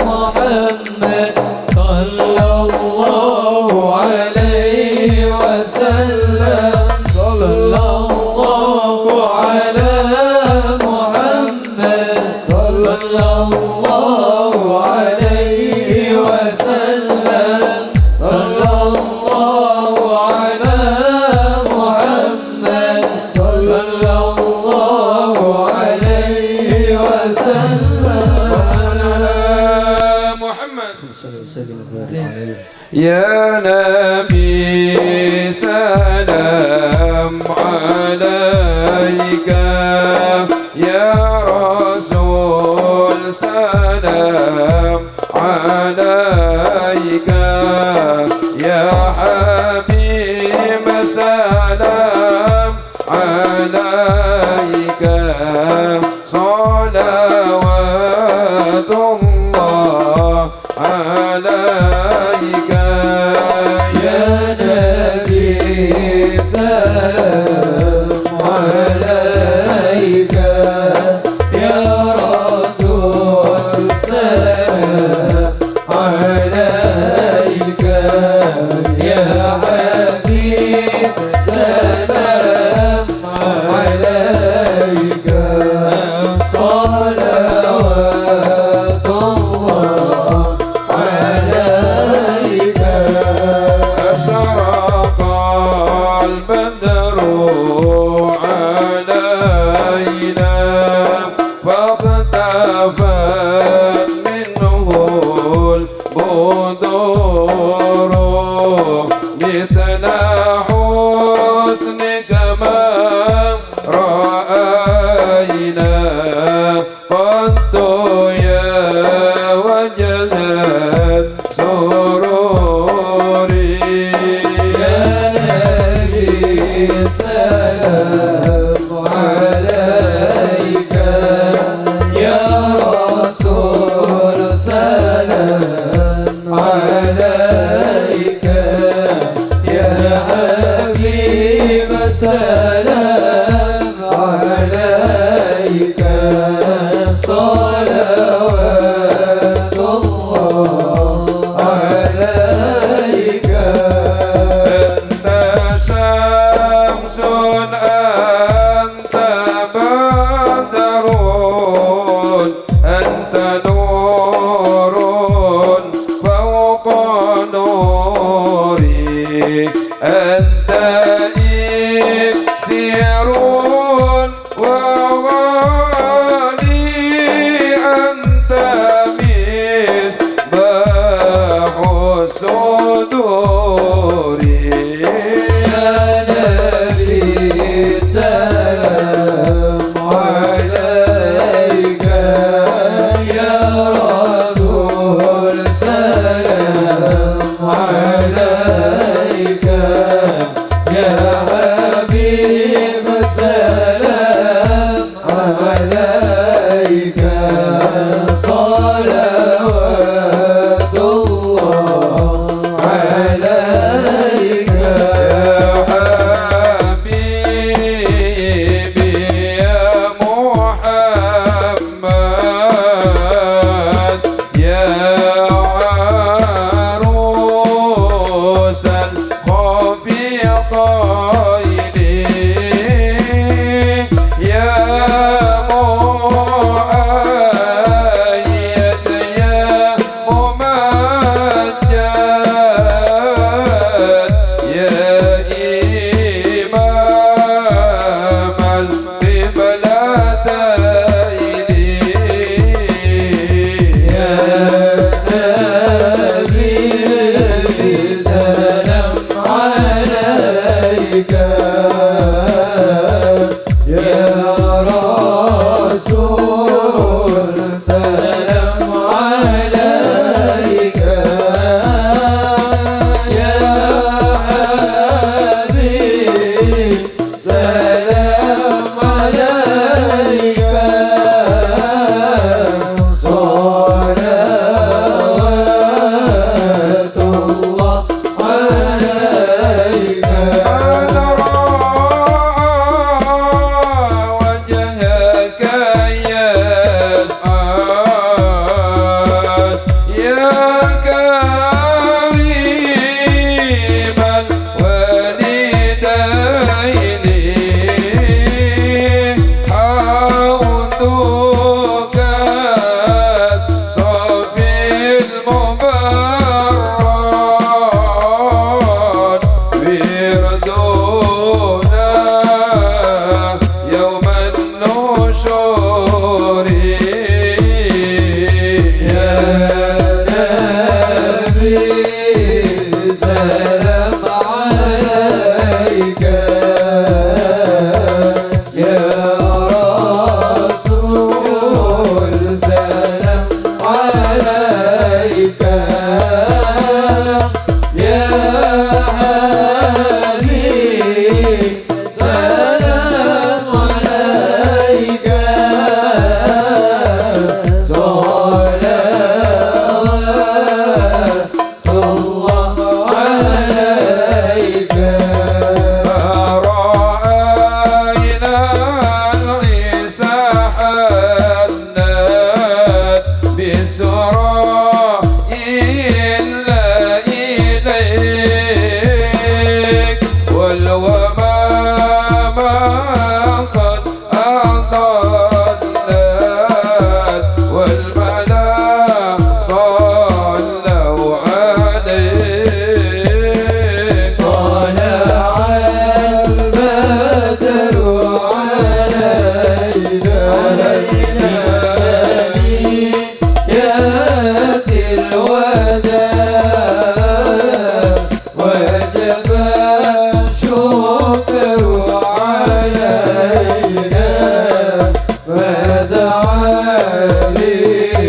[SPEAKER 2] محمد صلى الله عليه وسلم صلى الله على محمد صلى الله عليه وسلم صلى الله على محمد صلى الله عليه وسلم
[SPEAKER 3] محمد يا نبي سلام عليك يا رسول سلام الله عليك يا
[SPEAKER 2] نبي سلام عليك يا رسول سلام عليك يا حبيب سلام عليك صلوات الله عليك
[SPEAKER 3] أشرق البدر علينا فاختفت منه البدور مثل حسنك ما رأينا قد يا وجه السرور
[SPEAKER 2] يا نبي سلام عليك يا رسول سلام عليك يا حبيب سلام عليك صلوات الله عليك
[SPEAKER 3] أنت شمس أنت بدر أنت نور فوق نوري أنت إكسير وغالي أنت مصباح الصدور
[SPEAKER 2] يا نبي سلام عليك يا رسول سلام عليك الوداع وجب الشكر علينا فدعا لله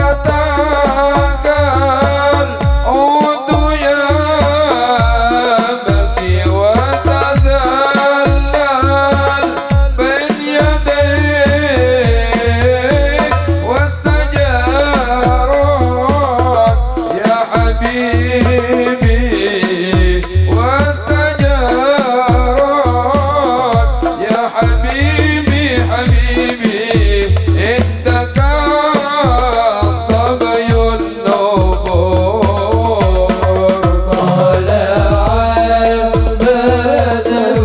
[SPEAKER 3] وأتاك العود يا مكي وتذلل بين يديك واستجارك يا حبيبي واستجارك يا حبيبي حبيبي عندك طبي النبور
[SPEAKER 2] طلع البدر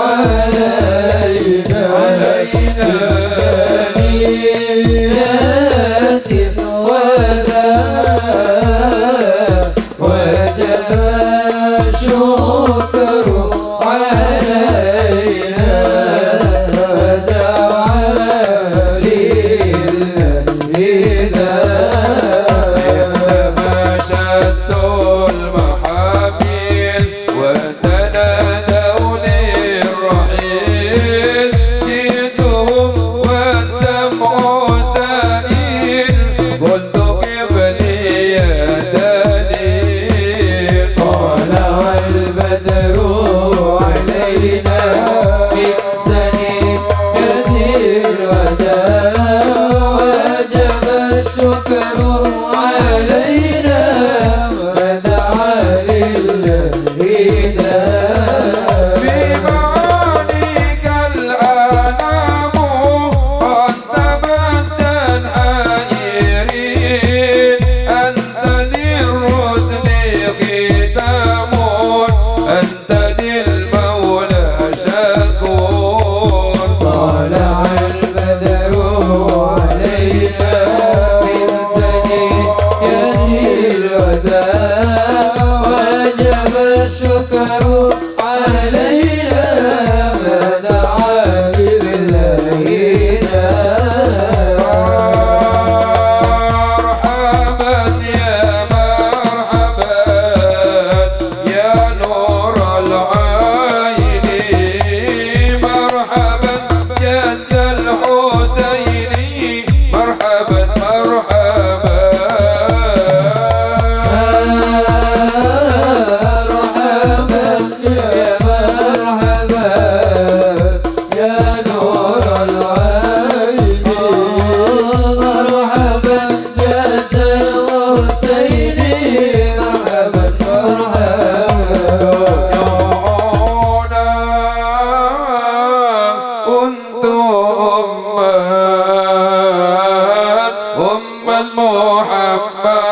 [SPEAKER 2] علينا بثنيات وداع وجب الشكر علينا فدعا
[SPEAKER 3] عندما شدوا المحامل وتنادوا للرحيل جئتهم والدمع سائل قلت قبلي يا دليل
[SPEAKER 2] طلع البدر علينا من سنية الوداع وجب الشكر علينا فدعا للهداية
[SPEAKER 3] في معانيك الأنام قد تبدل حائرين أنت للرسل ختام أنت للمولى شكور
[SPEAKER 2] طلع البدر علينا من سنية الوداع وجب الشكر علينا فدعا
[SPEAKER 3] مرحبا يا مرحبا يا نور العين مرحبا جد الحسين مرحبا مرحبا
[SPEAKER 2] مرحبا يا مرحبا يا نور العين مرحبا جد الحسين مرحبا مرحبا
[SPEAKER 3] كنت أما محمد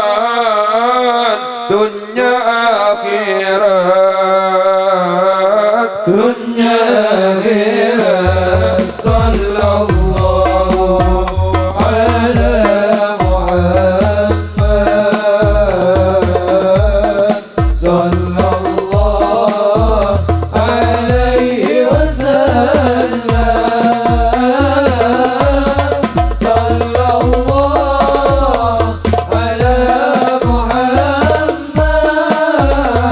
[SPEAKER 3] فسلامان دنيا آخرة
[SPEAKER 2] دنيا آخرة صلى الله على محمد صلى الله عليه وسلم صلى الله على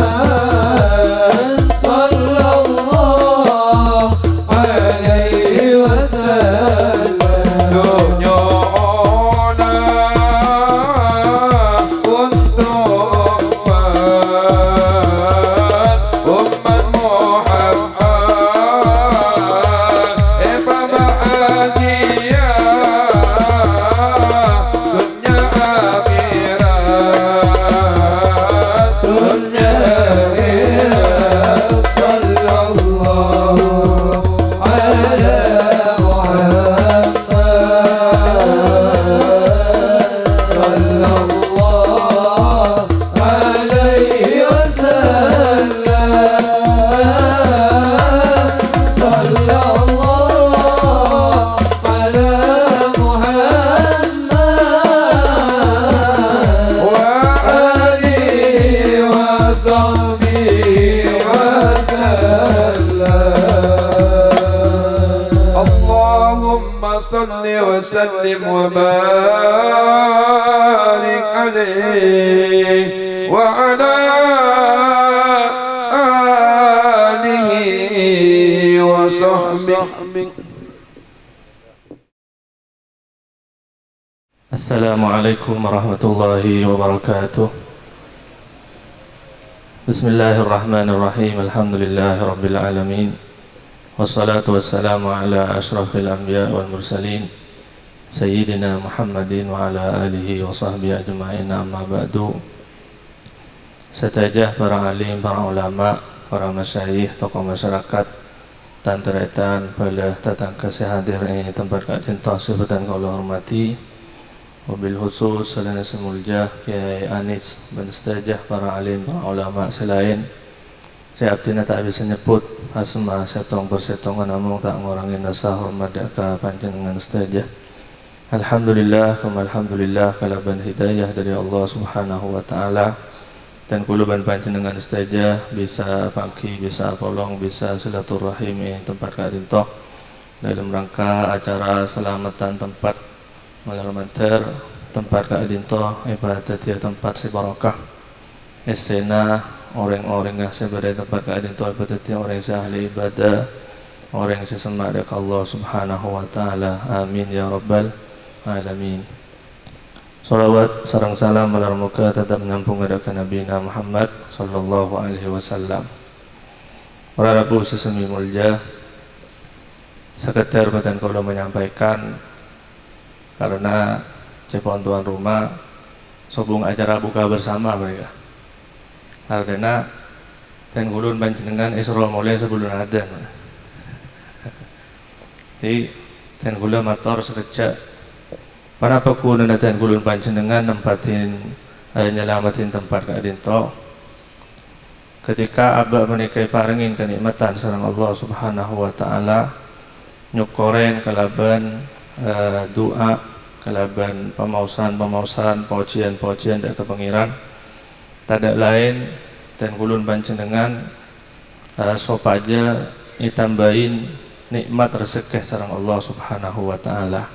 [SPEAKER 2] محمد صلى الله عليه
[SPEAKER 3] صل وسلم وبارك عليه وعلى آله وصحبه.
[SPEAKER 8] Assalamualaikum warahmatullahi wabarakatuh. Bismillahirrahmanirrahim. Alhamdulillahi rabbil alamin. Wassalatu wassalamu ala ashrafil anbiya wal mursalin Sayyidina Muhammadin wa ala alihi wa sahbihi ajma'in, amma ba'du. Setajah para alim, para ulama, para masyayikh, tokoh masyarakat, dan teretan pada tetangga sehadir ini tempat kajian tasawuf dan kalau hormati. Wabil khusus salana semulja Kiai Anis bin Stajah, para alim, para ulama selain. Saya abdina tak bisa nyebut asma setong persetongan namung tak ngurangin rasa hormat ka panjenengan Stajah. Alhamdulillah, thumma alhamdulillah kalaban hidayah dari Allah Subhanahu wa taala dan kuluban panjenengan Stajah bisa pagi, bisa polong, bisa silaturahim tempat kadinto dalam rangka acara selamatan tempat Malamenter tempat kadinto ibadat ya tempat si barokah esena orang-orang yang sebagai tempat kadinto ibadat ya orang yang ahli ibadah, orang yang sesemak dekat Allah Subhanahu wa taala. Amin ya rabbal alamin. Salawat sareng salam ala muka tetap menampung kepada Nabi Muhammad sallallahu alaihi wasallam. Para rabu sesemi mulja, sekedar badan kalau menyampaikan karena cepon tuan rumah sobung acara buka bersama mereka karena dan gulun panjenengan Isra mulai sebelum adzan. Jadi dan gula motor sekejap para pekunan dan gulun panjenengan nempatin nyelamatin tempat kadinto ketika abah menikah parengin kenikmatan sareng Allah Subhanahu wa taala nyukoren kalaban doa kalaban pemausan pujian dari kepengiran tidak lain dan kulun panjenengan sopaja ditambahin nikmat rezeki sareng Allah Subhanahu wa taala.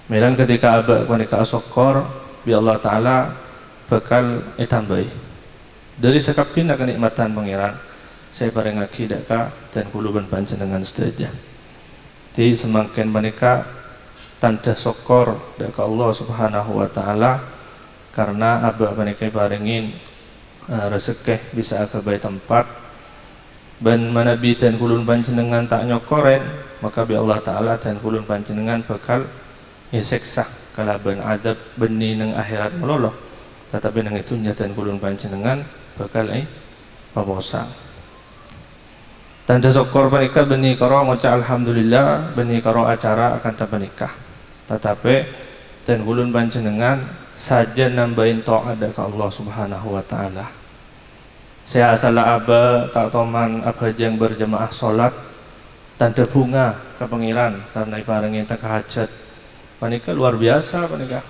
[SPEAKER 8] Medan ketika abah menikah sokor bi Allah taala bakal ditambahi dari sekapina kenikmatan pengiran saya parengaki daka dan kuluban panjenengan sedaja. Di semakin menikah tanda syukur dari Allah Subhanahu wa taala karena abah menikah barengin rezeki bisa akabai tempat ban manabi dan kulun panjenengan tak nyokoren maka bi Allah taala dan kulun panjenengan bakal isiksa kalaban adab benih nang akhirat meloloh tetapi nang itu nyatan kulun panjenengan bakal pabosang. Tanda syukur menikah benih karo ngoca alhamdulillah benih karo acara akan menikah tetapi dan gulun panjenengan saja nambahin taat dari Allah Subhanahu wa taala. Saya asala aba tak toman aba jang berjamaah salat tanda bunga ke pengiran karena iparengin tak hajat menikah luar biasa menikah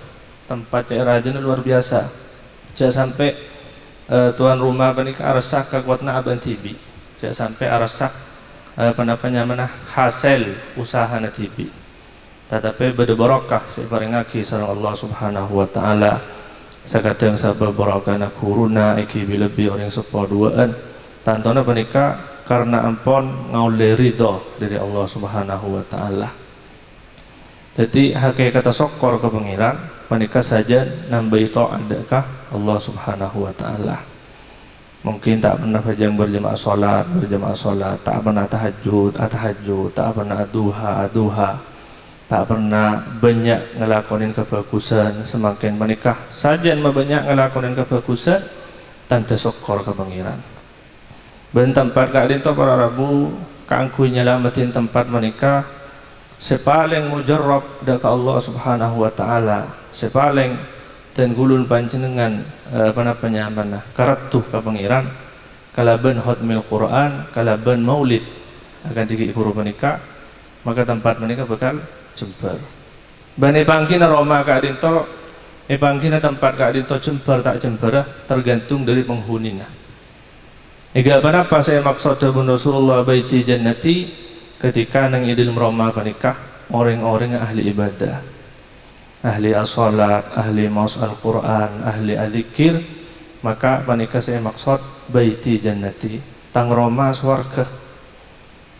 [SPEAKER 8] tempat cek rajin luar biasa jangan sampai tuan rumah menikah resah kekuatan aban tibi jangan sampai arasak mana hasil usaha natibi tetapi beda barokah sebarengaki sareng Allah Subhanahu wa taala sakadang sabab barokah na kuruna iki lebih orang sepo duaan tantona menikah karena ampon ngaule ridho dari Allah Subhanahu wa taala. Jadi hakikat syukur ke pengiran menikah saja nambahi taat adakah Allah Subhanahu wa taala. Mungkin tak pernah pajang berjamaah sholat, tak pernah tahajud, tak pernah duha, tak pernah banyak ngelakonin kebagusan. Semakin menikah saja banyak ngelakonin kebagusan, tanda syukur ke pengiran. Ben tempat kalian to para rabu, kangku nyelamatin tempat menikah, sepaling mujarrab dari Allah Subhanahu wa taala, sepaling dan gulun panjenengan penyaman karatuh ke pengiran kalaban hotmil Quran kalaban maulid akan dikikuru menikah maka tempat menikah bakal jembar bani pangkina Roma kadinto pangkina tempat kadinto jembar tak jembar tergantung dari penghuninya. Ega apa saya maksud Rasulullah baiti jannati ketika nang idil Roma menikah orang-orang ahli ibadah, ahli as-salat, ahli maus Al-Quran, ahli adzikir, maka panika saya maksud baiti jannati, tang Roma swarga.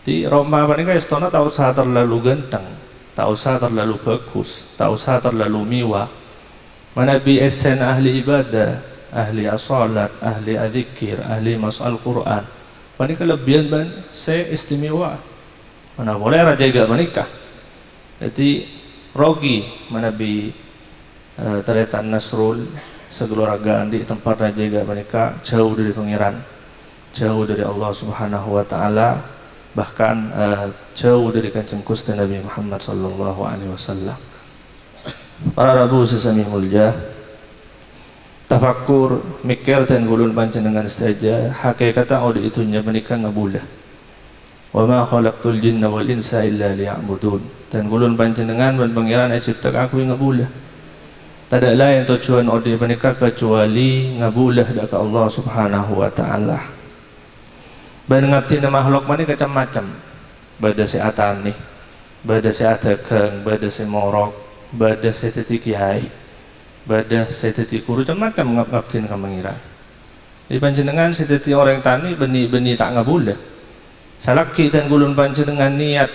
[SPEAKER 8] Di Roma panika istana tak usah terlalu ganteng, tak usah terlalu bagus, tak usah terlalu mewah. Manabi esen ahli ibadah, ahli as-salat, ahli adzikir, ahli maus Al-Quran. Panika kelebihan ban saya istimewa. Mana boleh raja gak menikah. Jadi rogi manabi teretan Nasrul segeluragaan di tempat raja gak menikah, jauh dari pangeran, jauh dari Allah Subhanahu wa taala, bahkan jauh dari Kanjeng Gusti Nabi Muhammad sallallahu alaihi wasallam. Para rabu sesami mulya, tafakkur mikir dan gulun panjenengan saja hakikatan audi itunya menikah ngabulah. Wa ma khalaqtul jinna wal insa illa liya'budun. Dan gulun panjenengan dan pangeran cipta aku ngabulah. Tidak lain tujuan audi menikah kecuali ngabulah dak Allah Subhanahu wa taala. Ben ngabdi makhluk mani macam-macam. Bada si atani, bada si atakeng, bada si morok, bada si titikiai, bada si titikuru macam-macam ngabdi ka pangeran. Di panjenengan si titi orang tani beni-beni tak ngabulah. Salaki dan gulun panjenengan niat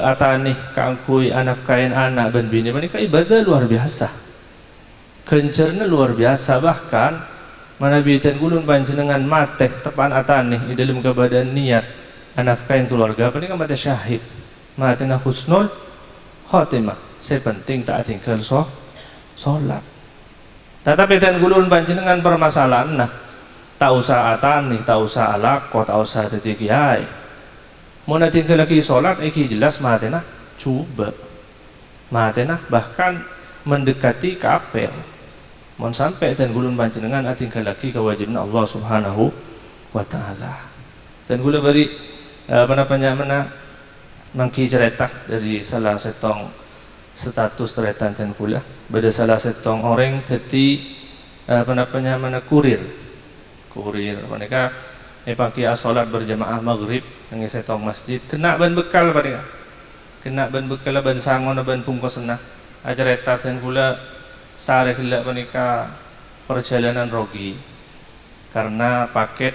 [SPEAKER 8] atani kangkui anak kain anak ben bini menika ibadah luar biasa, gencernya luar biasa. Bahkan manabi dan gulun panjenengan mate tepan atani di dalam kebadan niat anak kain keluarga menika mate syahid, mate na husnul khotimah. Saya penting tak tinggal sholat. Tetapi dan gulun panjenengan permasalahan nah, tak usah atani, tak usah alaqo, tak usah titikiai. Mau tinggal lagi sholat, iki jelas matena coba, matena bahkan mendekati kapel. Mau sampai dan gulun panjenengan tinggal lagi kewajiban Allah Subhanahu wa taala. Dan gula beri mana mangki cerita dari salah setong status cerita dan gula. Beda salah setong orang teti mana kurir mereka pagi salat berjamaah maghrib nang setong masjid kena ban bekal mereka, kena ban bekal ban sangon ban pungkosna ajareta dan kula sare kila mereka perjalanan rogi karena paket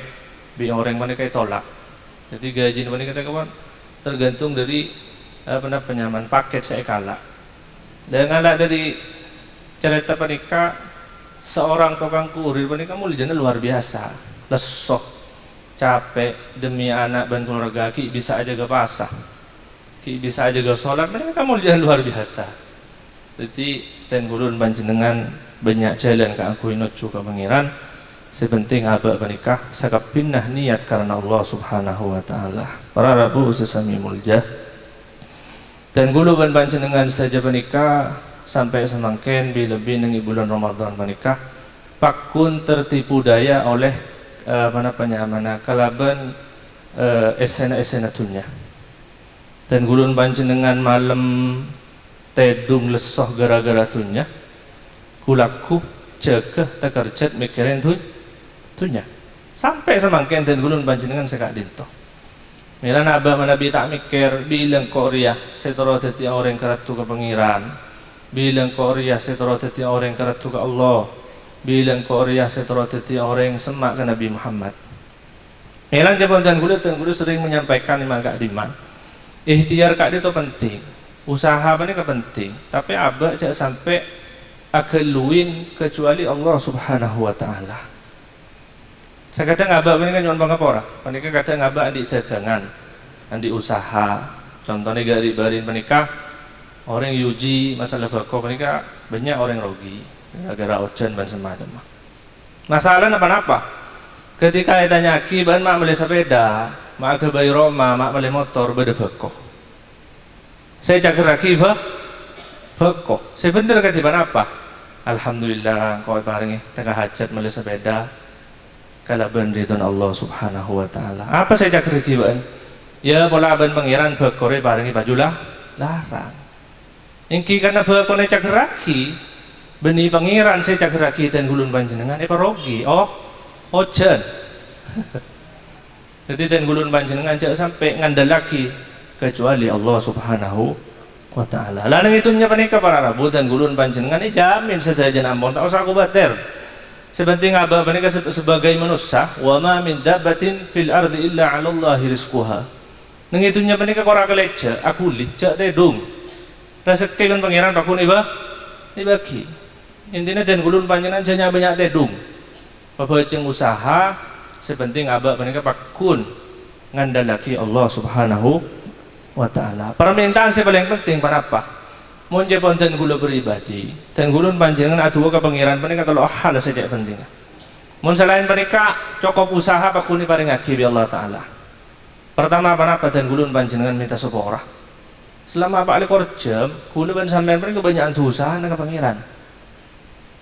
[SPEAKER 8] bi orang mereka tolak. Jadi gaji mereka kawan tergantung dari penyaman paket saya kalah. Dan ngalah dari cerita mereka seorang tukang kurir mereka mulianya luar biasa, lesok, capek demi anak dan keluarga, ki bisa aja ke pasar, ki bisa aja ke sholat, mereka mulianya luar biasa. Jadi dan gulun panjenengan banyak jalan ke aku inucu ke pangeran, sepenting abak menikah sakap pindah niat karena Allah Subhanahu wa taala. Para rabu sesami mulja dan gulun panjenengan saja menikah sampai semangken bila nang bulan Ramadan menikah pakun tertipu daya oleh mana kalaban esena tunya. Dan gulun panjenengan malam tedung lesoh gara-gara tunya kulaku cekeh tekerjet mikirin tunya sampai semangken dan gulun panjenengan sekak dinto. Mila naba manabi tak mikir bilang Korea setara dadi orang keratu ke pangeran, bilang Korea setara dadi orang keratu ke Allah, bilang Korea setara dadi orang semak ke Nabi Muhammad. Mila jabal dan gula sering menyampaikan iman kak diman. Ikhtiar kak itu penting, usaha ini penting, tapi abak jak sampai akeluin kecuali Allah Subhanahu wa taala. Sekadang abak ini kan cuma pangapora, panika kadang abak di dagangan, di usaha. Contohnya gari barin menikah, orang yuji masalah bako menikah banyak orang rugi gara-gara ojan dan semacam. Masalah apa? Ketika ditanya ki ban mak beli sepeda, mak ke bayi Roma, mak beli motor beda bako. Saya cakap lagi bako. Saya bener ketiban apa? Alhamdulillah kau barengi tengah hajat beli sepeda. Kalau benridun Allah Subhanahu wa taala. Apa saya cakap kiban? Ya pola ben pangeran bakore barengi baju larang. Ingki karena bakone cakap raki beni pangeran saya cakap raki dan gulun panjenengan parogi. Ojen. Jadi dan gulun panjenengan jangan sampai ngandalaki kecuali Allah Subhanahu wa ta'ala. Lanang itunya panika para rabu dan gulun panjenengan jamin sedaja ampun tak usah kubatir. Sepenting aba panika sebagai manusia wa ma min dabbatin fil ardi illa 'ala Allahi rizquha. Nang itunya panika ora keleja akuli jak tedung. Rezeki kan pangeran pakun dibagi. Intinya dan gulun panjenengan janya banyak tedung. Babajeng usaha sepenting aba panika pakun ngandalaki Allah Subhanahu wa ta'ala. Permintaan yang paling penting para apa? Mun jepon ten gula beribadi, ten gulun panjenengan aduh ke pangeran panika kalau hal saja penting. Mun selain mereka cukup usaha pakuni paring agi bi Allah taala. Pertama apa ten gulun panjenengan minta sepora. Selama apa ali jam, gula ban sampean paring kebanyakan dosa nang pangeran.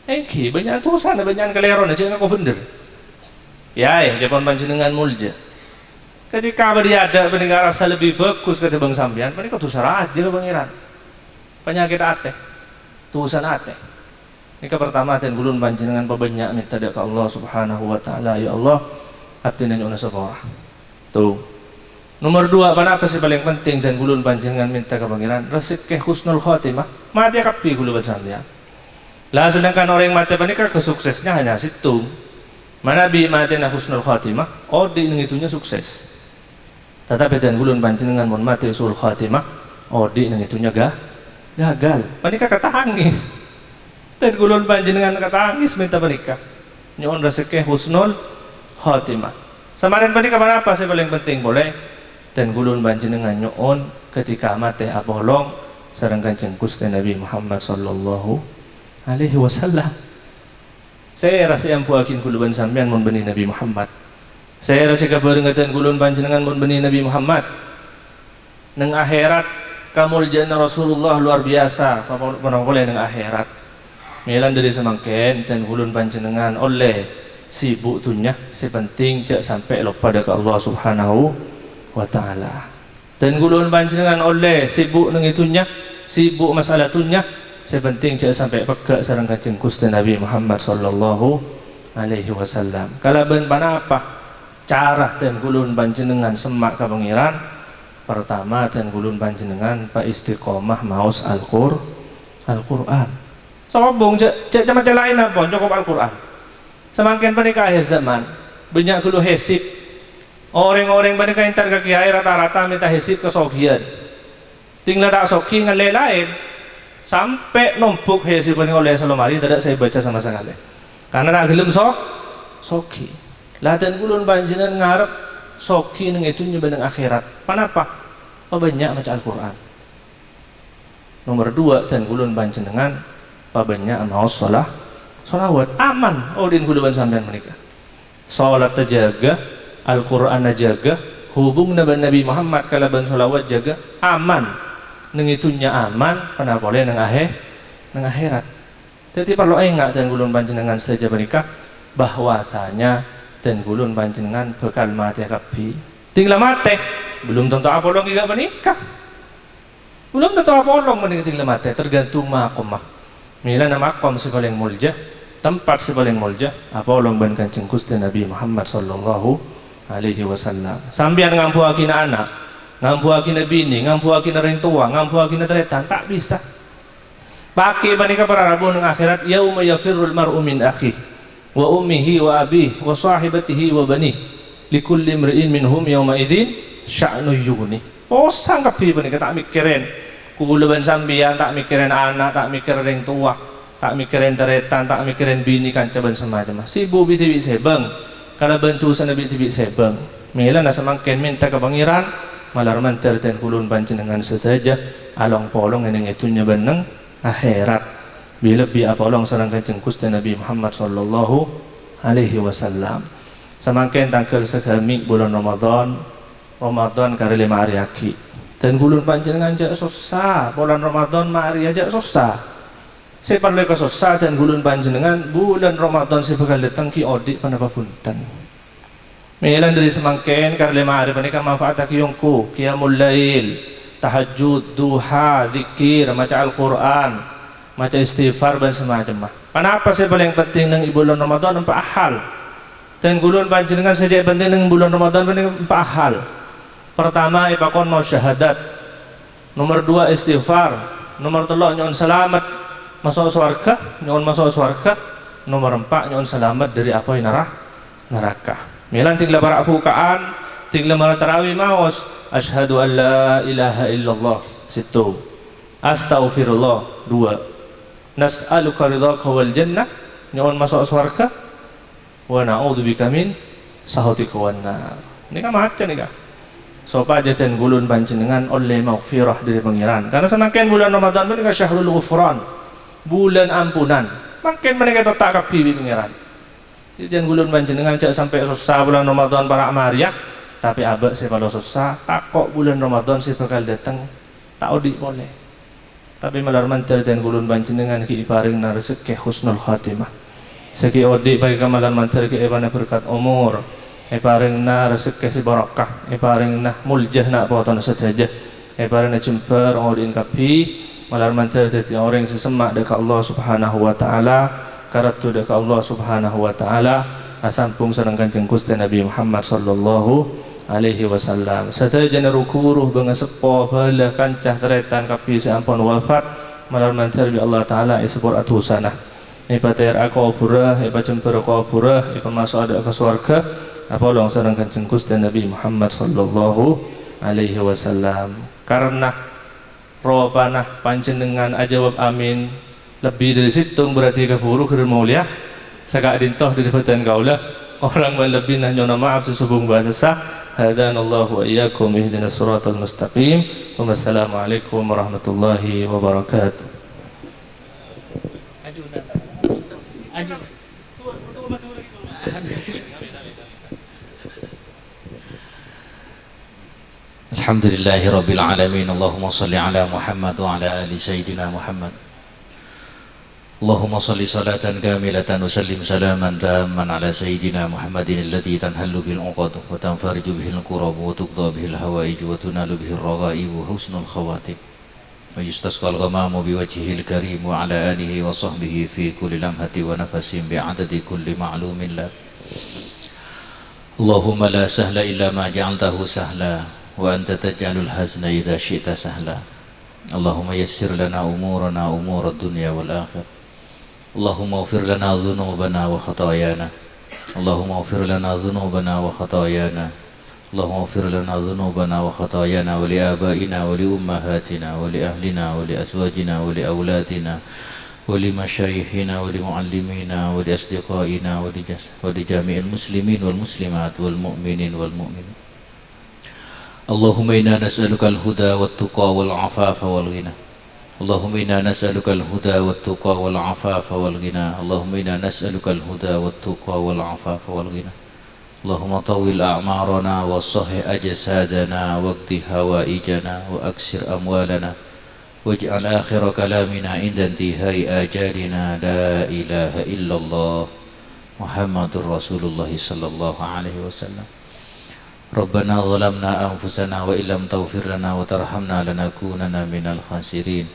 [SPEAKER 8] Engki banyak dosa nang banyak keleron aja ngaku bener. Ya, jepon panjenengan mulja. Ketika berada pendengar rasa lebih bagus ketimbang sampean, mereka dosa aja ke pangeran. Penyakit ate, dosa ate. Ini pertama dan gulun panjenengan pebanyak minta ke Allah Subhanahu wa ta'ala, ya Allah, abdi nanya sepora. Tuh. Nomor 2, apa sih paling penting dan gulun panjenengan minta ke pangeran? Rezeki husnul khotimah, mati kapi gulun panjenengan. Lah sedangkan orang yang mati panika kesuksesnya hanya situ. Mana bi mati na husnul khotimah, di ngitunya sukses. Tetapi dan gulun panjenengan mun mati sul khatimah odi nang itunya gagal. Panika katangis. Dan gulun panjenengan katangis minta panika. Nyon rezeki husnul khatimah. Samarin panika apa sih paling penting boleh? Dan gulun panjenengan nyon ketika mati abolong sareng Kanjeng Gusti Nabi Muhammad sallallahu alaihi wasallam. Saya rasa yang puakin gulun sampean mun bani Nabi Muhammad. Saya rasa kabarengatan gulun panjenengan mun bani Nabi Muhammad. Nang akhirat kamuljaan Rasulullah luar biasa. Apa boleh nang akhirat. Milan dari semangken dan gulun panjenengan oleh sibuk dunya sepenting jak sampai lupa pada Allah Subhanahu wa ta'ala. Dan gulun panjenengan oleh sibuk nang itunya, sibuk masalah dunya sepenting jak sampai pegak sareng Kanjeng Gusti Nabi Muhammad sallallahu alaihi wasallam. Kalaban panapa? Cara dan gulun panjenengan semak ke pangeran. Pertama dan gulun panjenengan pak istiqomah maos Al-Qur'an. Sobong cek macam lain apa cukup Al-Qur'an. Semakin panika akhir zaman banyak gulu hesib. Orang-orang panika entar ke kiai rata-rata minta hesib ke sogian. Tinggal tak sogi ngale lain sampai numpuk hesib paling oleh salomari tidak saya baca sama sekali. Karena tak gelem sogi. Lah dan gulun panjenengan ngarep soki nang itu nyebang akhirat. Kenapa? Banyak maca Al-Qur'an. Nomor 2 dan gulun panjenengan banyak maos sholawat aman. Din gulun sampean menika. Salat terjaga, Al-Qur'an jaga, hubung Nabi Muhammad kalaban sholawat jaga aman. Nang itunya aman, kenapa boleh nang akhirat. Jadi perlu ingat dan gulun panjenengan saja menika bahwasanya dan gulun panjenengan bakal mati kapi. Tinggal mati, belum tentu apolong juga menikah. Belum tentu apolong menikah tinggal mati, tergantung makomah. Mila nama makom si paling mulja, tempat si paling mulja, apolong ban Kanjeng Gusti Nabi Muhammad sallallahu alaihi wasallam. Sambian ngampuakina anak, ngampuakina bini, ngampuakina orang tua, ngampuakina teretan, tak bisa. Pakai panika para rabu nang akhirat yauma yafirrul mar'u min akhihi wa ummihi wa abihi wa sahibatihi wa bani likulli imri'in minhum yawma idzin sya'nu yughni. Sangkap panika tak mikirin kulaban sambian, tak mikirin anak, tak mikirin orang tua, tak mikirin teretan, tak mikirin bini kancaban semacam. Sibuk bitibi sebang kalau bantu sana bitibi sebang. Mila na samangken minta ke pangeran malar manter ten kulun panjenengan sedaja along polong eneng itunya beneng akhirat. Bila bi apolong sareng Kanjeng Gusti Nabi Muhammad sallallahu alaihi wasallam. Samangken tanggal segami bulan Ramadan kare 5 hari aki. Dan gulun panjenengan jak susah, bulan Ramadan mari aja susah. Saya perlu ke susah dan gulun panjenengan bulan Ramadan saya bakal datang ki odik panapa punten. Melan dari semangken kare 5 hari panika manfaat aki yongku, qiyamul lail, tahajud, duha, zikir, maca Al-Qur'an, maca istighfar dan semacam. Kenapa sih paling penting nang bulan Ramadan empat hal. Dan gulun panjenengan saja penting nang bulan Ramadan empat hal. Pertama ipakon mau syahadat. Nomor 2 istighfar. Nomor 3 nyuwun selamat masuk surga, nyuwun masuk surga. Nomor 4 nyuwun selamat dari apa neraka. Milan tinggal para bukaan, tinggal malah tarawih maos. Asyhadu an la ilaha illallah. Situ. Astaghfirullah. 2. Nas'aluka ridhaka wal jannah. Nyuwun masuk surga. Wa na'udzubika min sakhatika wan nar. Ini kan macam ni kan. Sopa jaten gulun panjenengan oleh maghfirah dari pengiran. Karena semakin bulan Ramadan mereka syahrul ghufran, bulan ampunan. Makin mereka tak kapi pengiran. Jaten gulun panjenengan cak sampai susah bulan Ramadan para Maria, tapi abak saya kalau susah takok bulan Ramadan saya bakal datang tak odik boleh. Tapi malar mantel dan gulun panjenengan ki paring na rezeki husnul khatimah. Segi odik bagi kamalan mantel ki ebana berkat umur. Paring na rezeki si barakah, paring na muljah nak poton sedajah, paring na jember orang kapi, malar mantel dadi orang sesemak dekat Allah Subhanahu wa taala, karatu dekat Allah Subhanahu wa taala, asampung sareng Kanjeng Gusti Nabi Muhammad sallallahu alaihi wasallam. Sedaya rukuruh bangga sepo bala kancah teretan kapi sampun wafat, malar mantel bi Allah taala isepur atusanah. Pater aku pura, jember aku pura, masuk ada ke surga. Apa long sareng Kanjeng Gusti Nabi Muhammad sallallahu alaihi wasallam. Karena robanah panjenengan ajawab amin lebih dari situng berarti keburu keur mulia sakak dintoh dari badan kaulah orang lebih nah nyona maaf sesubung bahasa hadanallahu wa iyyakum ihdinas siratal mustaqim. Wassalamualaikum warahmatullahi wabarakatuh.
[SPEAKER 1] Alhamdulillahi Rabbil Alamin. Allahumma salli ala Muhammad wa ala ali Sayyidina Muhammad. Allahumma salli salatan kamilatan wa sallim salaman tamman ala Sayyidina Muhammadin alladhi tanhallu bil uqad wa tanfariju bihil qurab wa tuqda bihil hawaij wa tunalu bihil raghaib wa husnul khawatim wa yustasqal ghamamu biwajhihil karim wa ala alihi wa sahbihi fi kulli lamhati wa nafasin bi'adadi kulli ma'lumin la. Allahumma la sahla illa ma ja'altahu sahla wa anta taj'alul hazna idza syi'ta sahla. Allahumma yassir lana umurana umurad dunya wal akhirah. Allahumma ighfir lana dhunubana wa khatayana. Allahumma ighfir lana dhunubana wa khatayana. Allahumma ighfir lana dhunubana wa khatayana wa li abaina wa li ummahatina wa li ahlina wa li azwajina wa li auladina wa li masyayikhina wa li muallimina wa li asdiqaina wa li jami'il muslimin wal muslimat wal mu'minin wal mu'minat. Allahumma inna nas'aluka al-huda wat-tuqa wal-'afafa wal-ghina. Allahumma inna nas'aluka al-huda wat-tuqa wal-'afafa wal-ghina. Allahumma inna nas'aluka al-huda wat-tuqa wal-'afafa wal-ghina. Allahumma tawwil a'marana wa sahih ajsadana waqdi hawaijana wa aksir amwalana waj'al akhir kalamina 'inda intihai ajalina la ilaha illallah Muhammadur Rasulullah sallallahu alaihi wasallam. Rabbana zalamna anfusana wa illam taghfir lana wa tarhamna lanakunanna minal khasirin.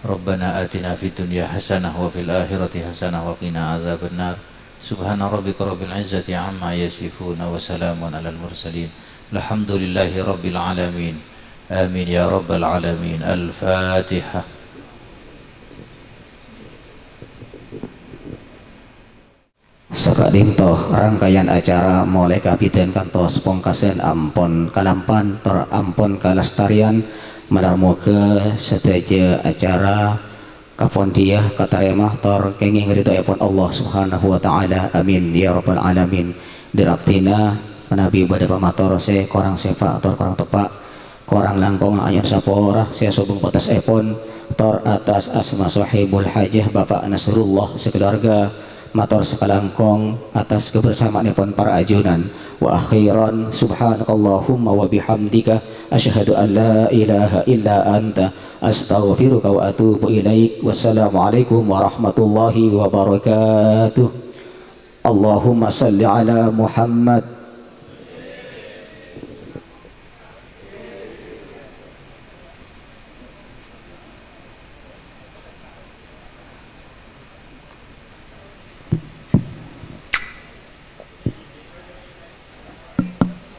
[SPEAKER 1] Rabbana atina fid dunya hasanah wa fil akhirati hasanah wa qina adzabannar. Subhana rabbika rabbil izzati amma yasifun wa salamun alal mursalin. Alhamdulillahi rabbil alamin. Amin ya rabbal alamin. Al-Fatihah.
[SPEAKER 4] Saka dintoh rangkaian acara mulai kapiten kantos pongkasen ampon kalampan tor ampon kalastarian malarmo ke seteja acara kapondiah kataremah tor kenging rito epon Allah subhanahu wa ta'ala. Amin ya rabbal alamin. Diraptina Nabi pada pamator se korang sepa tor korang tepak korang langkong ayat sapora saya sobong batas epon tor atas asma sahibul hajah Bapak Nasrullah sekeluarga matur sekalangkong atas kebersamaan pun para ajunan. Wa akhiran subhanakallahumma wa bihamdika asyhadu an la ilaha illa anta astaghfiruka wa atubu ilaik. Wassalamualaikum warahmatullahi wabarakatuh. Allahumma salli ala Muhammad.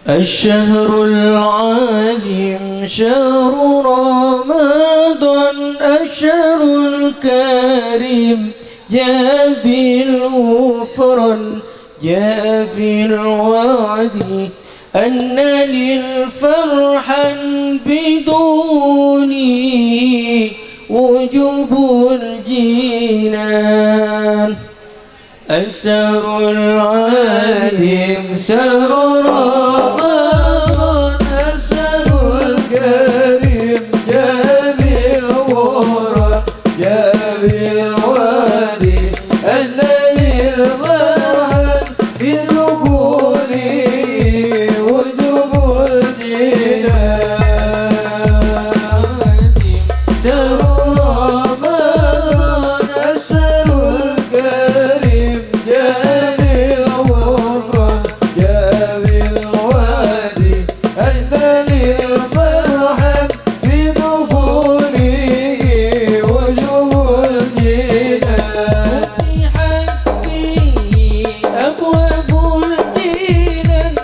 [SPEAKER 9] الشهر العظيم
[SPEAKER 6] شهر رمضان الشهر الكريم جاء بالغفران جاء في الوعد أن للفرحا بدونه وجوب الجنان الشهر العظيم شهر رمضان الشهر الكريم جاء بالغفران جاء بالوعد أن للفرحا بدخوله وجوب الجنان شهر رمضان الشهر الكريم جاء بالغفران جاء بالوعد أن للفرحا بدخوله وجوب الجنان فتحت فيه أبواب الجنان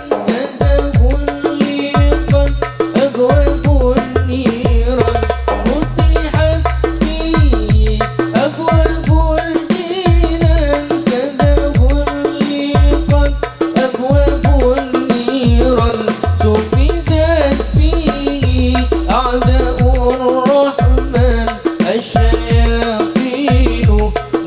[SPEAKER 6] كتغلقت أبواب النيران فتحت فيه أبواب الجنان كتغلقت أبواب النيران سفدت فيه أعداء الرحمن الشياطين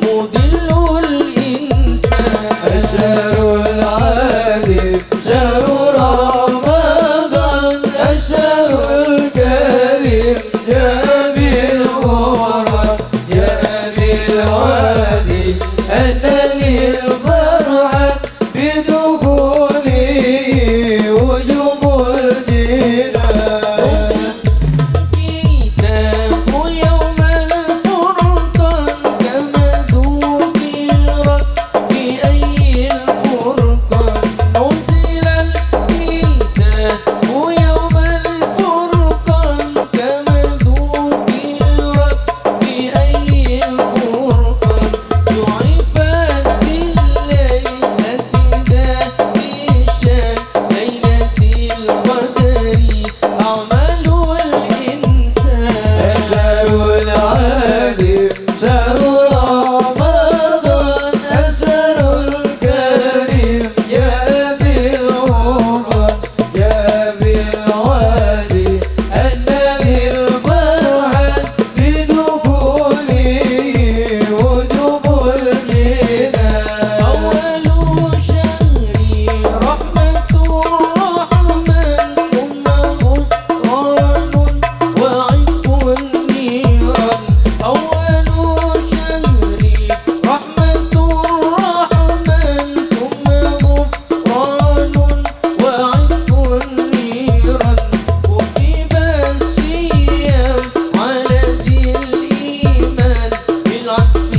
[SPEAKER 6] مضل الإنسان الشهر العظيم شهر رمضان الشهر الكريم جاء بالغفران جاء بالوعد أن للفرحة بدخوله وجوب الجنان كتاب يوم الفرقان كما ذكرت في أي الفرقان نزل الكتاب يوم الفرقان كما ذكرت في أي الفرقان ضعفت بالليلة ذات الشان ليلة القدر أعمال الإنسان الشهر العظيم شهر رمضان الشهر الكريم جاء بالغفران جاء بالوعد أن للفرحة بدخوله وجوب الجنان أول شهر رحمة الرحمن ثم غفران وعتق النيران أول شهر رحمة الرحمن ثم غفران وعتق النيران كتب الصيام على ذي الإيمان بالعطف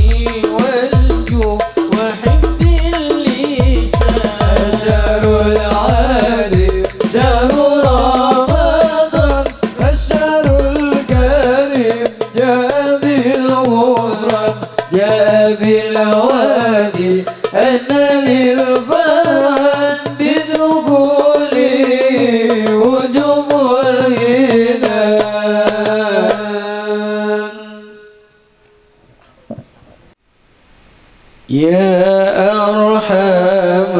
[SPEAKER 6] والجود وحفظ اللسان الشهر العظيم شهر رمضان الشهر الكريم جاء بالغفران جاء بالوعد أن للفرحة بدخوله وجوب الجنان يا أرحم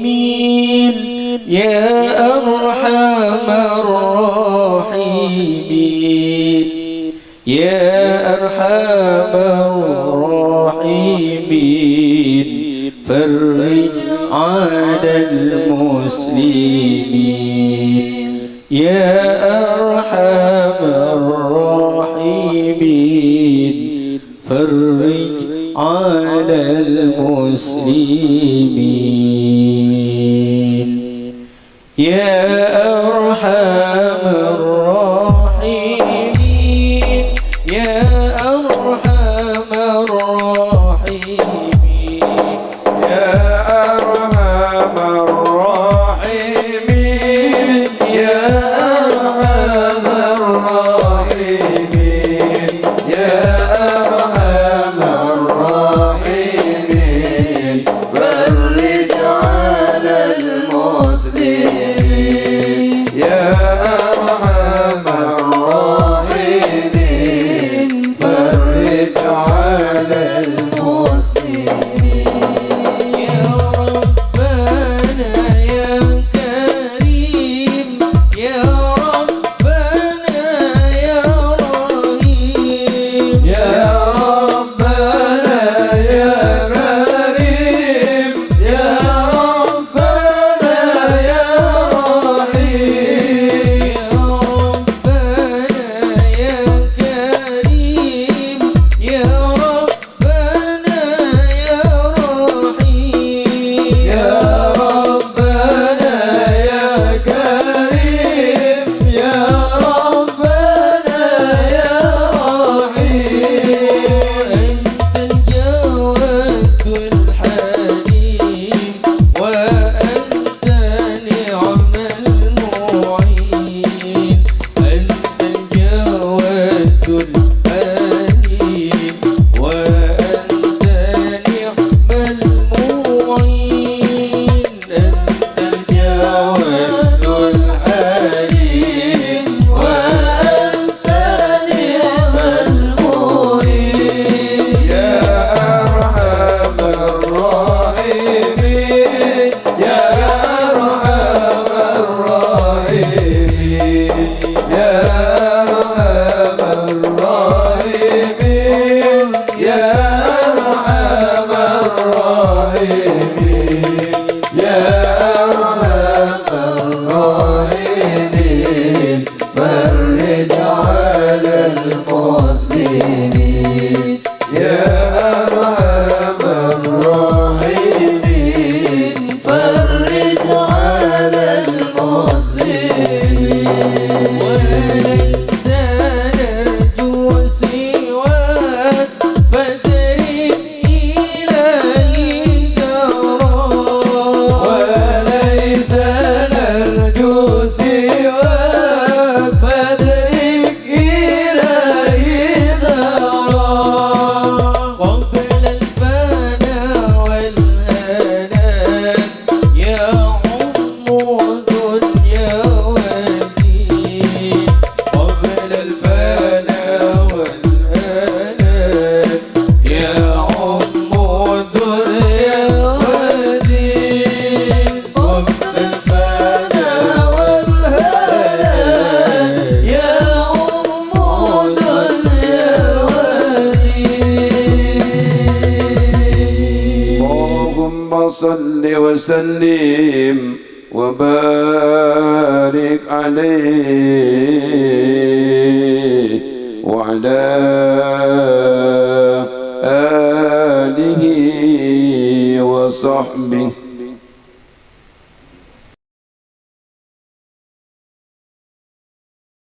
[SPEAKER 6] الراحمين يا أرحم الراحمين يا أرحم الراحمين فرج على المسلمين يا أرحم الراحمين فرج على المسلمين يا أرحم الراحمين يا أرحم الراحمين
[SPEAKER 3] يا أرحم الراحمين يا أرحم الراحمين يا أرحم الراحمين فرج على المسلمين يا
[SPEAKER 2] الراحمين يا أرحم الراحمين يا أرحم الراحمين يا أرحم الراحمين فرج على المحسنين يا أرحم الراحمين فرج على المحسنين
[SPEAKER 6] وليس نرجو سواك فادرك إلهي دارا
[SPEAKER 2] وليس نرجو سواك فادرك إلهي دارا
[SPEAKER 6] قبل الفنا والهلاك يعم دنيا ودين
[SPEAKER 2] قبل الفنا والهلاك يعم الدنيا والدين قبل الفنا والهلاك يعم الدنيا والدين اللهم صل وسلم وبارك عليه وعلى آله وصحبه